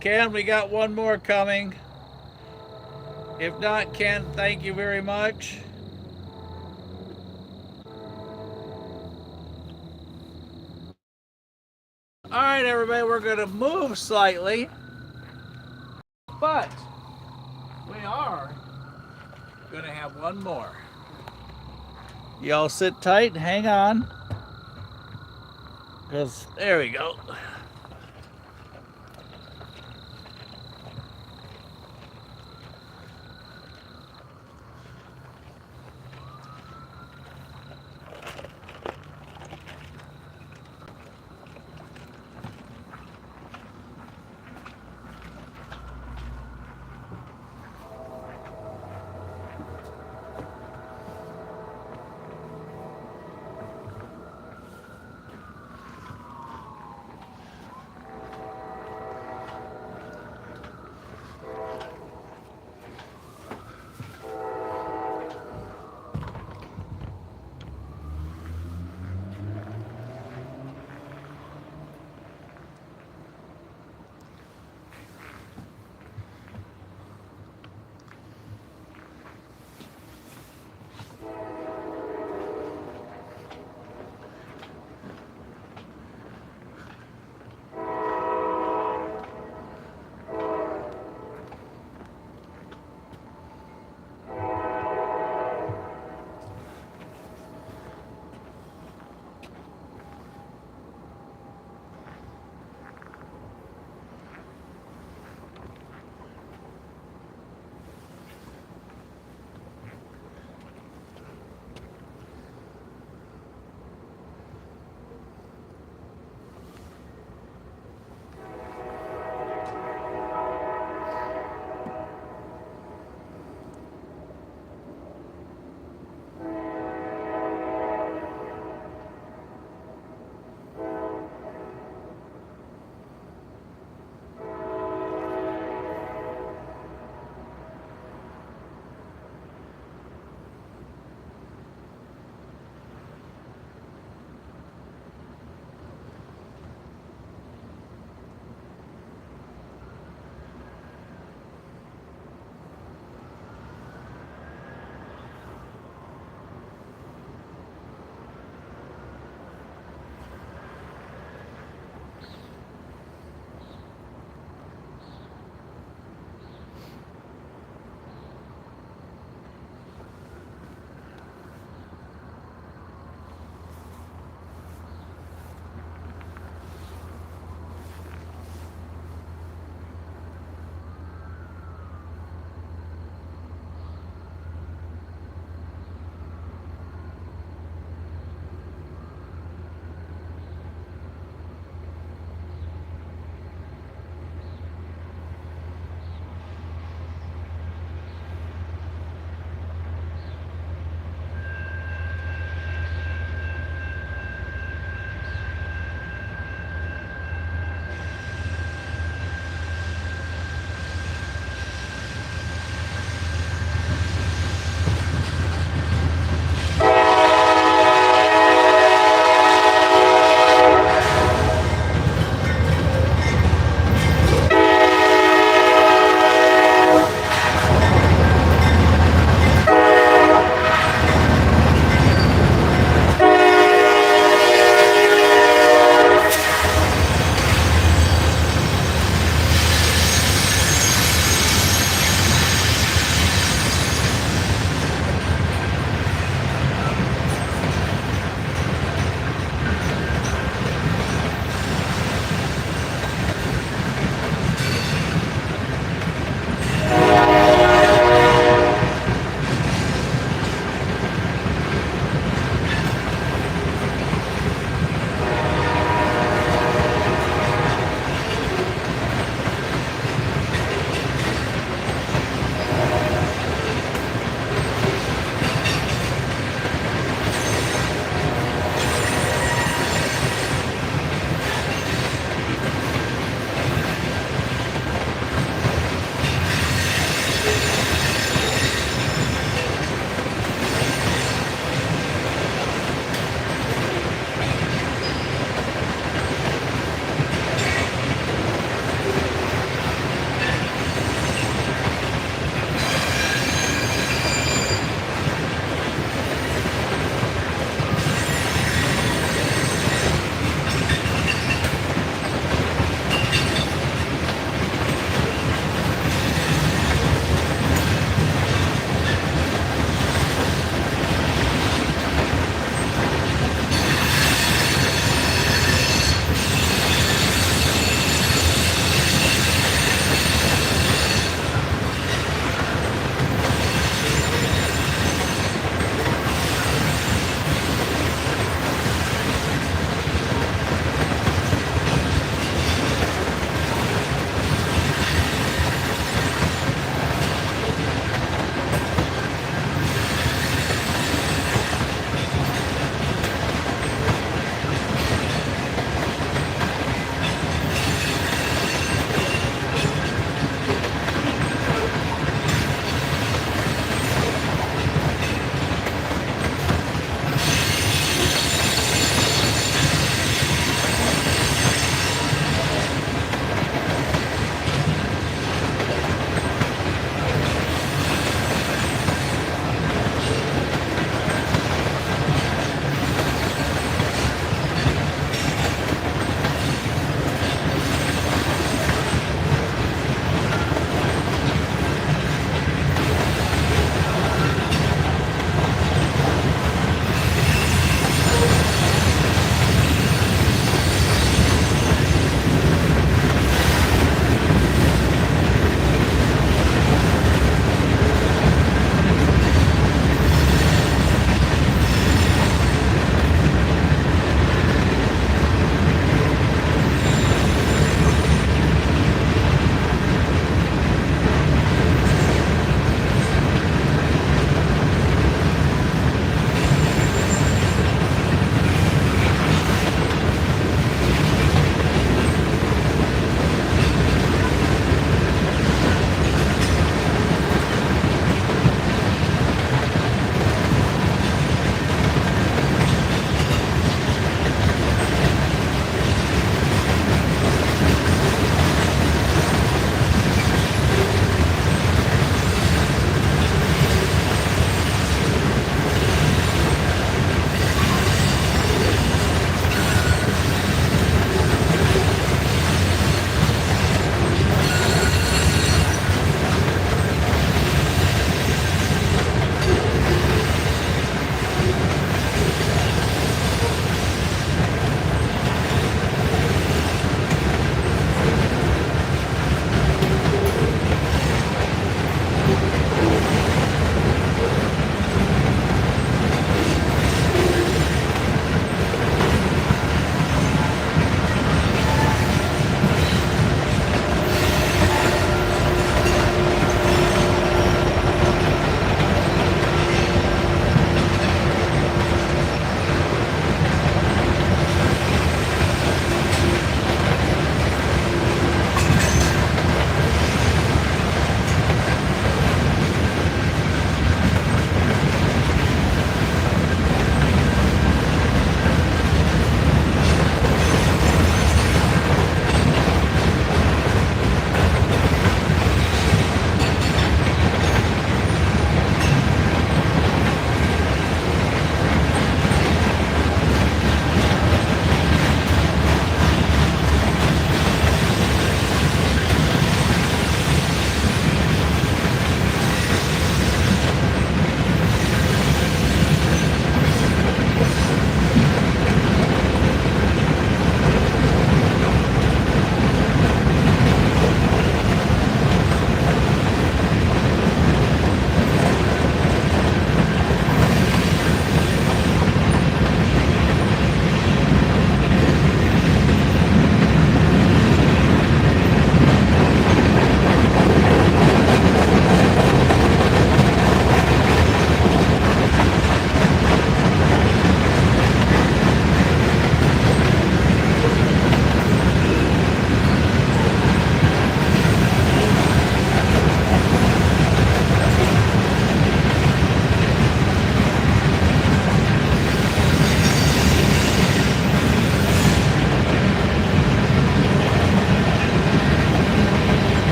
Ken, we got one more coming. If not, Ken, thank you very much. All right, everybody, we're going to move slightly, but we are going to have one more. Y'all sit tight, hang on, because there we go.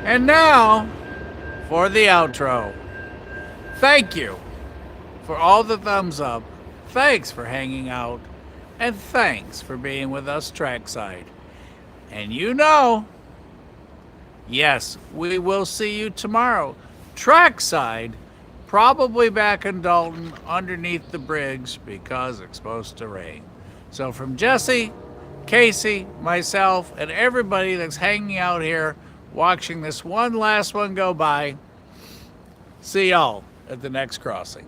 And now for the outro. Thank you for all the thumbs up. Thanks for hanging out. And thanks for being with us trackside. And you know, yes, we will see you tomorrow. Trackside, probably back in Dalton underneath the bridge because it's supposed to rain. So from Jesse, Casey, myself, and everybody that's hanging out here watching this one last one go by, see y'all at the next crossing.